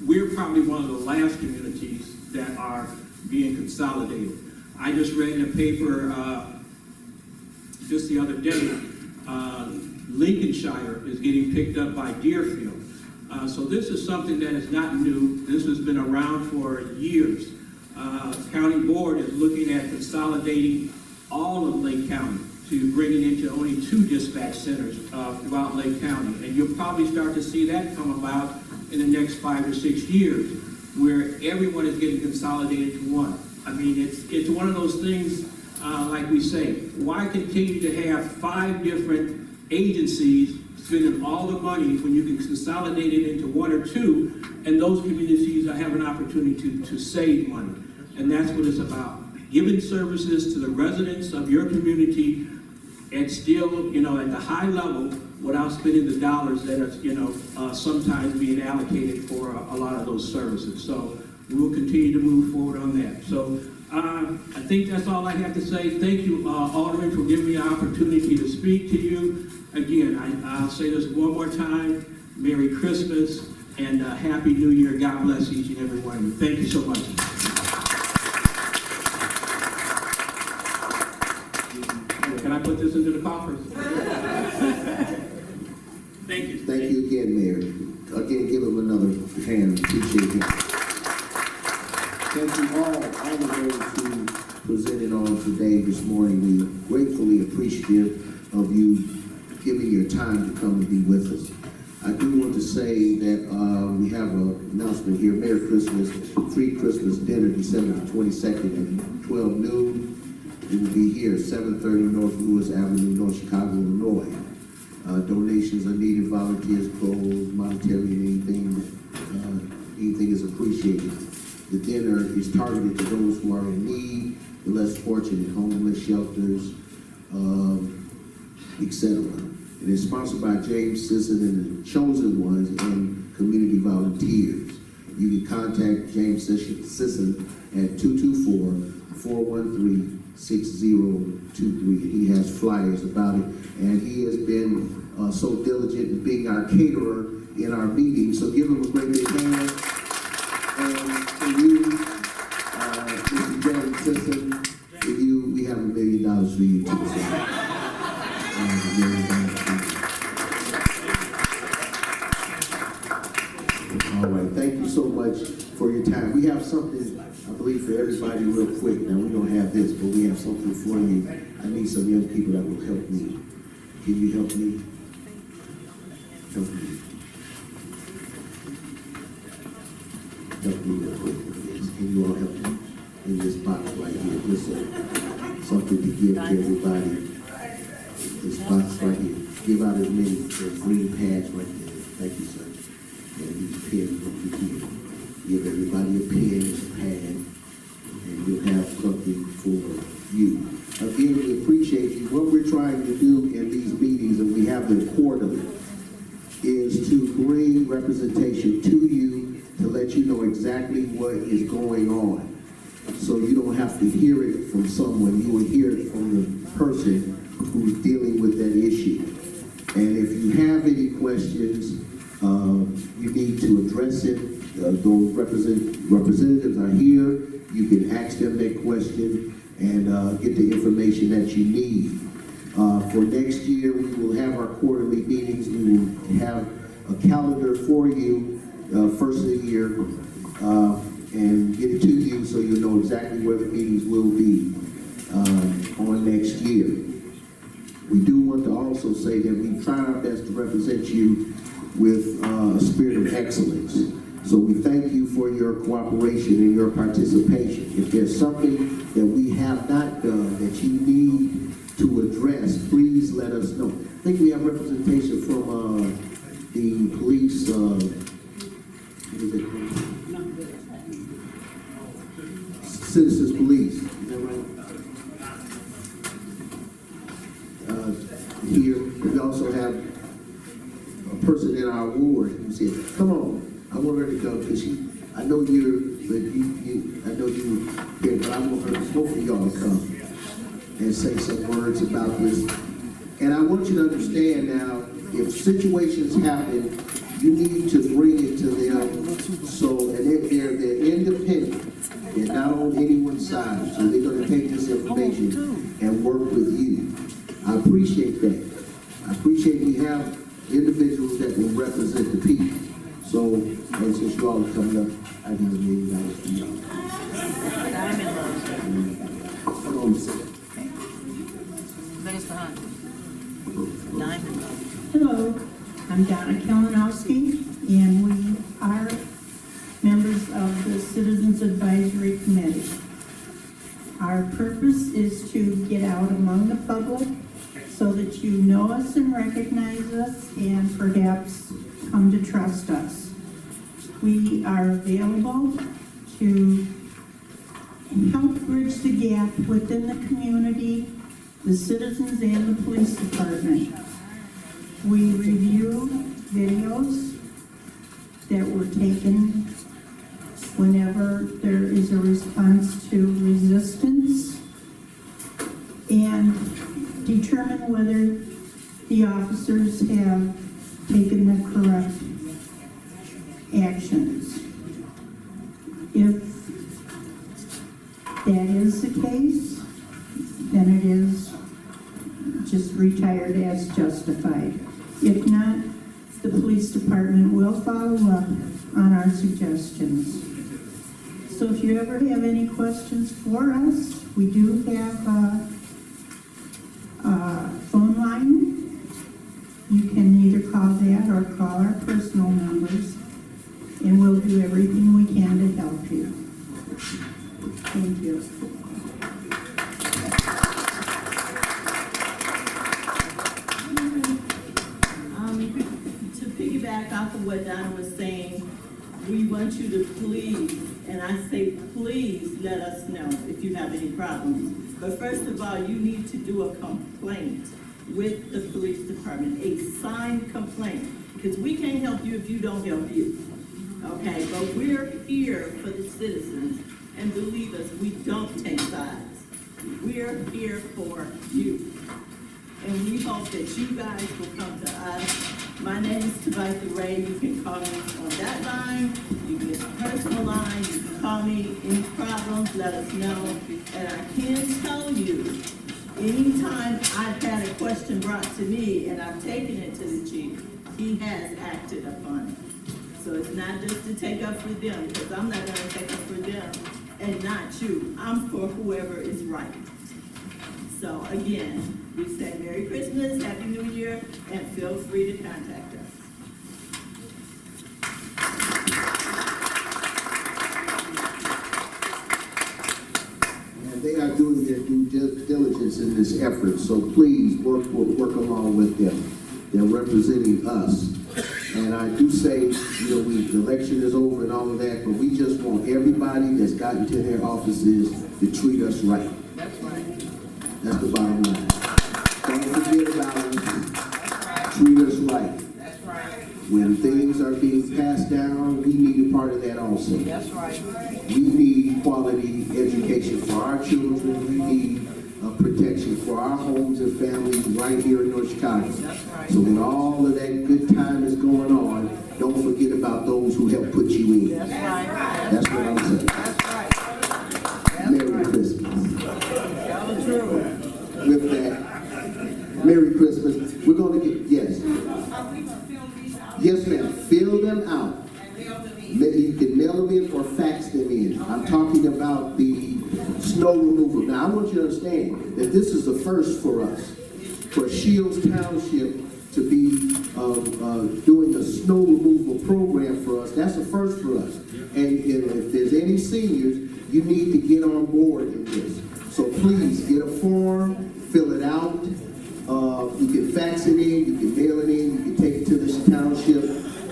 we're probably one of the last communities that are being consolidated. I just read in a paper just the other day, Lincolnshire is getting picked up by Deerfield. So this is something that is not new. This has been around for years. County Board is looking at consolidating all of Lake County to bring it into only 2 dispatch centers throughout Lake County. And you'll probably start to see that come about in the next 5 or 6 years, where everyone is getting consolidated to one. I mean, it's one of those things, like we say, why continue to have 5 different agencies spending all the money when you can consolidate it into 1 or 2, and those communities have an opportunity to save money. And that's what it's about. Giving services to the residents of your community and still, you know, at the high level without spending the dollars that are, you know, sometimes being allocated for a lot of those services. So we will continue to move forward on that. So I think that's all I have to say. Thank you, Alderman, for giving me the opportunity to speak to you. Again, I'll say this one more time. Merry Christmas and Happy New Year. God bless each and every one of you. Thank you so much. Can I put this into the coffers? Thank you. Thank you again, Mayor. Again, give him another hand. Appreciate it. Thank you all of those who presented on today, this morning. We gratefully appreciative of you giving your time to come and be with us. I do want to say that we have an announcement here. Merry Christmas, free Christmas dinner, December 22nd at 12 noon. We will be here, 730 North Lewis Avenue, North Chicago, Illinois. Donations are needed, volunteers, clothes, monetary, anything is appreciated. The dinner is targeted to those who are in need, the less fortunate, homeless, shelters, etc. It is sponsored by James Sisson and the Chosen Ones and community volunteers. You can contact James Sisson at 224-413-6023. He has flyers about it, and he has been so diligent in being our caterer in our meetings. So give him a great big hand. And for you, Mr. James Sisson, for you, we have $1 million for you too. So, all right, thank you so much for your time. We have something I believe for everybody real quick, now we don't have this, but we have something for you. I need some young people that will help me. Can you help me? Help me. Help me real quick. Can you all help me? In this box right here, this something to give to everybody. This box right here. Give out as many green pads right there. Thank you, sir. And these pens what you can. Give everybody a pen, a pad, and you'll have something for you. Again, we appreciate you. What we're trying to do in these meetings, and we have them quarterly, is to bring representation to you to let you know exactly what is going on. So you don't have to hear it from someone, you will hear it from the person who's dealing with that issue. And if you have any questions, you need to address it. Those representatives are here. You can ask them that question and get the information that you need. For next year, we will have our quarterly meetings. We will have a calendar for you first of the year and get it to you so you'll know exactly where the meetings will be on next year. We do want to also say that we try our best to represent you with a spirit of excellence. So we thank you for your cooperation and your participation. If there's something that we have not done that you need to address, please let us know. I think we have representation from the police, what is it called? Citizens Police, is that right? Here, we also have a person in our ward who said, come on, I want her to come, because I know I know you here, but I want both of y'all to come and say some words about this. And I want you to understand now, if situations happen, you need to bring it to them, so, and they're independent, they're not on anyone's side, so they're gonna take this information and work with you. I appreciate that. I appreciate we have individuals that will represent the people. So, and since you all are coming up, I give $1 million to you. Come on, Minister Hunt. Diamond. Hello, I'm Donna Kalinowski, and we are members of the Citizens Advisory Committee. Our purpose is to get out among the public so that you know us and recognize us and perhaps come to trust us. We are available to help bridge the gap within the community, the citizens, and the police department. We review videos that were taken whenever there is a response to resistance and determine whether the officers have taken the correct actions. If that is the case, then it is just retired as justified. If not, the police department will follow up on our suggestions. So if you ever have any questions for us, we do have a phone line. You can either call that or call our personal numbers, and we'll do everything we can to help you. Thank you. To piggyback off of what Donna was saying, we want you to please, and I say please, let us know if you have any problems. But first of all, you need to do a complaint with the police department, a signed complaint, because we can't help you if you don't help you. Okay, but we're here for the citizens, and believe us, we don't take sides. We're here for you. And we hope that you guys will come to us. My name is Tabitha Ray. You can call me on that line. You can get a personal line. You can call me. Any problems, let us know. And I can tell you, anytime I've had a question brought to me and I've taken it to the chief, he has acted upon it. So it's not just to take up for them, because I'm not going to take up for them. and not you. I'm for whoever is right. So again, we say Merry Christmas, Happy New Year, and feel free to contact us. And they are doing their due diligence in this effort, so please work along with them. They're representing us. And I do say, you know, the election is over and all of that, but we just want everybody that's gotten to their offices to treat us right. That's right. That's the bottom line. Don't forget about us. Treat us right. That's right. When things are being passed down, we need a part of that also. That's right. We need quality education for our children. We need protection for our homes and families right here in North Chicago. That's right. So when all of that good time is going on, don't forget about those who helped put you in. That's right. That's what I'm saying. That's right. Merry Christmas. Tell the truth. With that, Merry Christmas. We're going to get, yes. Yes, ma'am. Fill them out. You can mail them in or fax them in. I'm talking about the snow removal. Now, I want you to understand that this is the first for us, for Shields Township to be doing a snow removal program for us. That's a first for us. And if there's any seniors, you need to get on board in this. So please get a form, fill it out. You can fax it in, you can mail it in, you can take it to this township,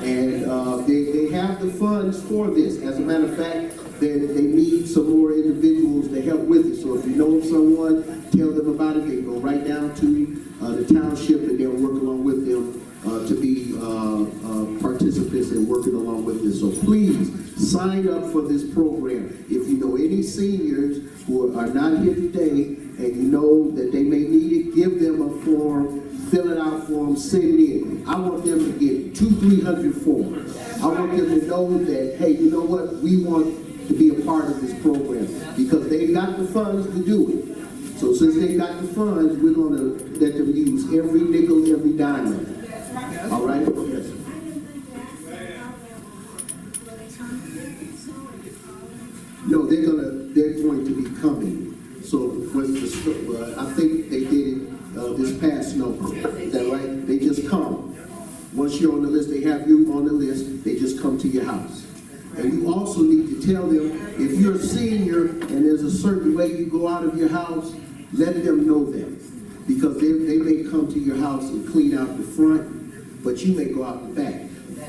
and they have the funds for this. As a matter of fact, they need some more individuals to help with it. So if you know of someone, tell them about it. They go right down to the township, and they'll work along with them to be participants in working along with this. So please sign up for this program. If you know any seniors who are not here today, and you know that they may need it, give them a form, fill it out for them, send it in. I want them to get 200-300 forms. I want them to know that, hey, you know what, we want to be a part of this program because they've got the funds to do it. So since they've got the funds, we're going to let them use every nickel, every dime. All right? Yes. No, they're going to be coming. So I think they did it this past snow. Is that right? They just come. Once you're on the list, they have you on the list. They just come to your house. And you also need to tell them, if you're a senior and there's a certain way you go out of your house, let them know that. Because they may come to your house and clean out the front, but you may go out the back.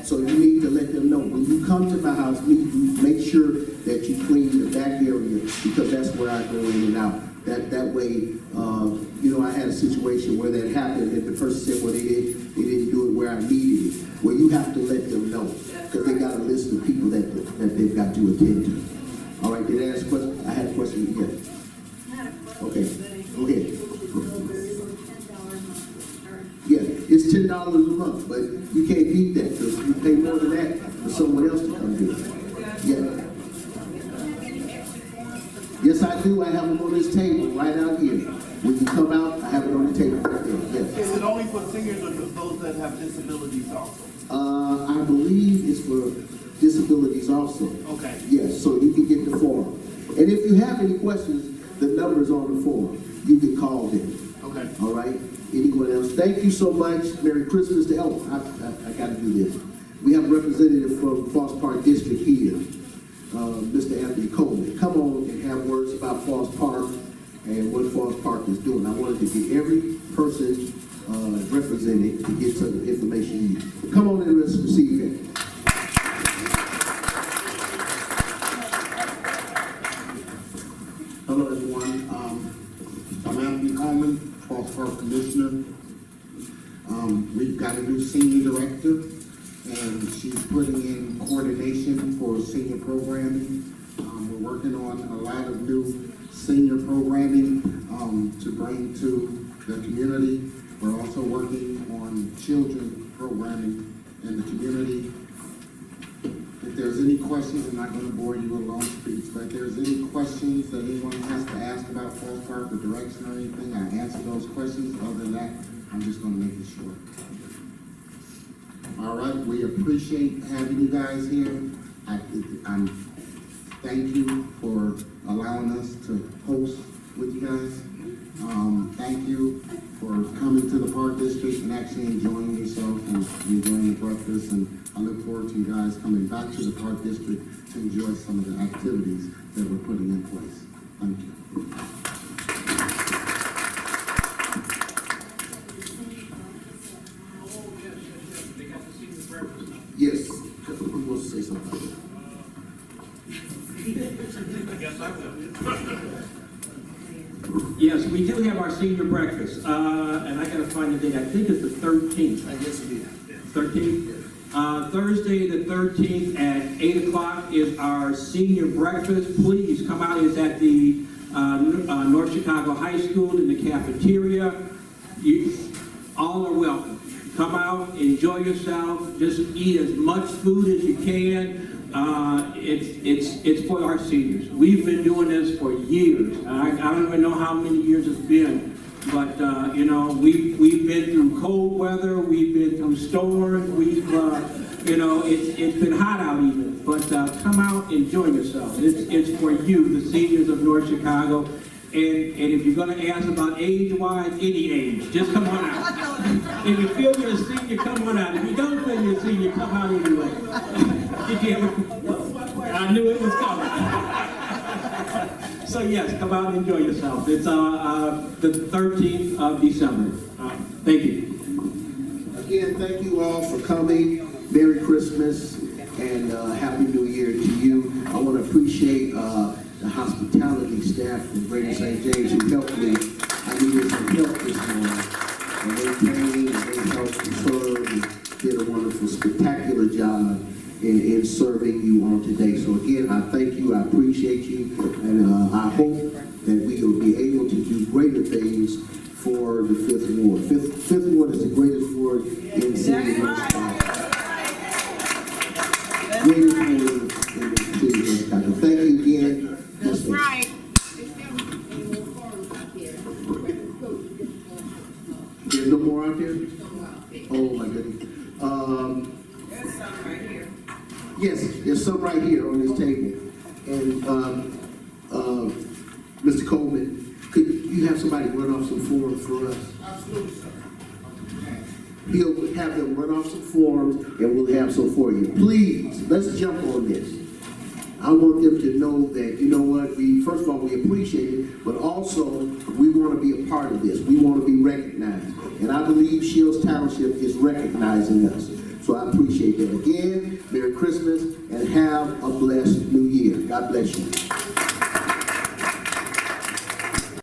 So you need to let them know. When you come to my house, make sure that you clean the back area because that's where I go in and out. That way, you know, I had a situation where that happened and the person said, well, they didn't do it where I needed it. Well, you have to let them know because they got a list of people that they've got to attend to. All right, did I ask a question? I had a question. Yeah. Okay, go ahead. Yeah, it's $10 a month, but you can't beat that because you pay more than that for someone else to come do it. Yeah. Yes, I do. I have them on this table right out here. When you come out, I have it on the table right there. Yes. Is it only for seniors or for those that have disabilities also? I believe it's for disabilities also. Okay. Yes, so you can get the form. And if you have any questions, the number's on the form. You can call them. Okay. All right? Anyone else? Thank you so much. Merry Christmas to I got to do this. We have a representative from Foss Park District here, Mr. Anthony Coleman. Come on and have words about Foss Park and what Foss Park is doing. I wanted to get every person represented to get some information you need. Come on and let's receive it. Hello, everyone. I'm Anthony Coleman, Foss Park Commissioner. We've got a new senior director, and she's putting in coordination for senior programming. We're working on a lot of new senior programming to bring to the community. We're also working on children programming in the community. If there's any questions, I'm not going to bore you with long speech, but if there's any questions that anyone has to ask about Foss Park or direction or anything, I answer those questions. Other than that, I'm just going to make it short. All right, we appreciate having you guys here. I thank you for allowing us to host with you guys. Thank you for coming to the Park District and actually enjoying yourself and enjoying the breakfast. And I look forward to you guys coming back to the Park District to enjoy some of the activities that we're putting in place. Thank you. They got to see the breakfast. Yes, who wants to say something? I guess I will. Yes, we do have our senior breakfast, and I gotta find the date, I think it's the 13th. I guess we, 13th? Thursday, the 13th at 8 o'clock is our senior breakfast. Please come out. It's at the North Chicago High School in the cafeteria. You all are welcome. Come out, enjoy yourself, just eat as much food as you can. It's for our seniors. We've been doing this for years. I don't even know how many years it's been. But, you know, we've been through cold weather, we've been through storms, you know, it's been hot out even. But come out, enjoy yourself. It's for you, the seniors of North Chicago. And if you're going to ask about age-wise, any age, just come on out. If you feel you're a senior, come on out. If you don't feel you're a senior, come out anyway. Did you ever? I knew it was coming. So yes, come out and enjoy yourself. It's the 13th of December. Thank you. Again, thank you all for coming. Merry Christmas and Happy New Year to you. I want to appreciate the hospitality staff from Greater St. James who helped me. I needed some help this morning. And they came and they helped me serve and did a wonderful, spectacular job in serving you on today. So again, I thank you, I appreciate you, and I hope that we will be able to do greater things for the Fifth Ward. Fifth Ward is the greatest ward in the city of North Chicago. Greatest ward in the city of North Chicago. Thank you again. That's right. There's no more out there? Oh my goodness. There's some right here. Yes, there's some right here on this table. And, Mr. Coleman, could you have somebody run off some forms for us? Absolutely, sir. He'll have them run off some forms and we'll have some for you. Please, let's jump on this. I want them to know that, you know what, first of all, we appreciate it, but also we want to be a part of this. We want to be recognized. And I believe Shields Township is recognizing us. So I appreciate that. Again, Merry Christmas and have a blessed New Year. God bless you.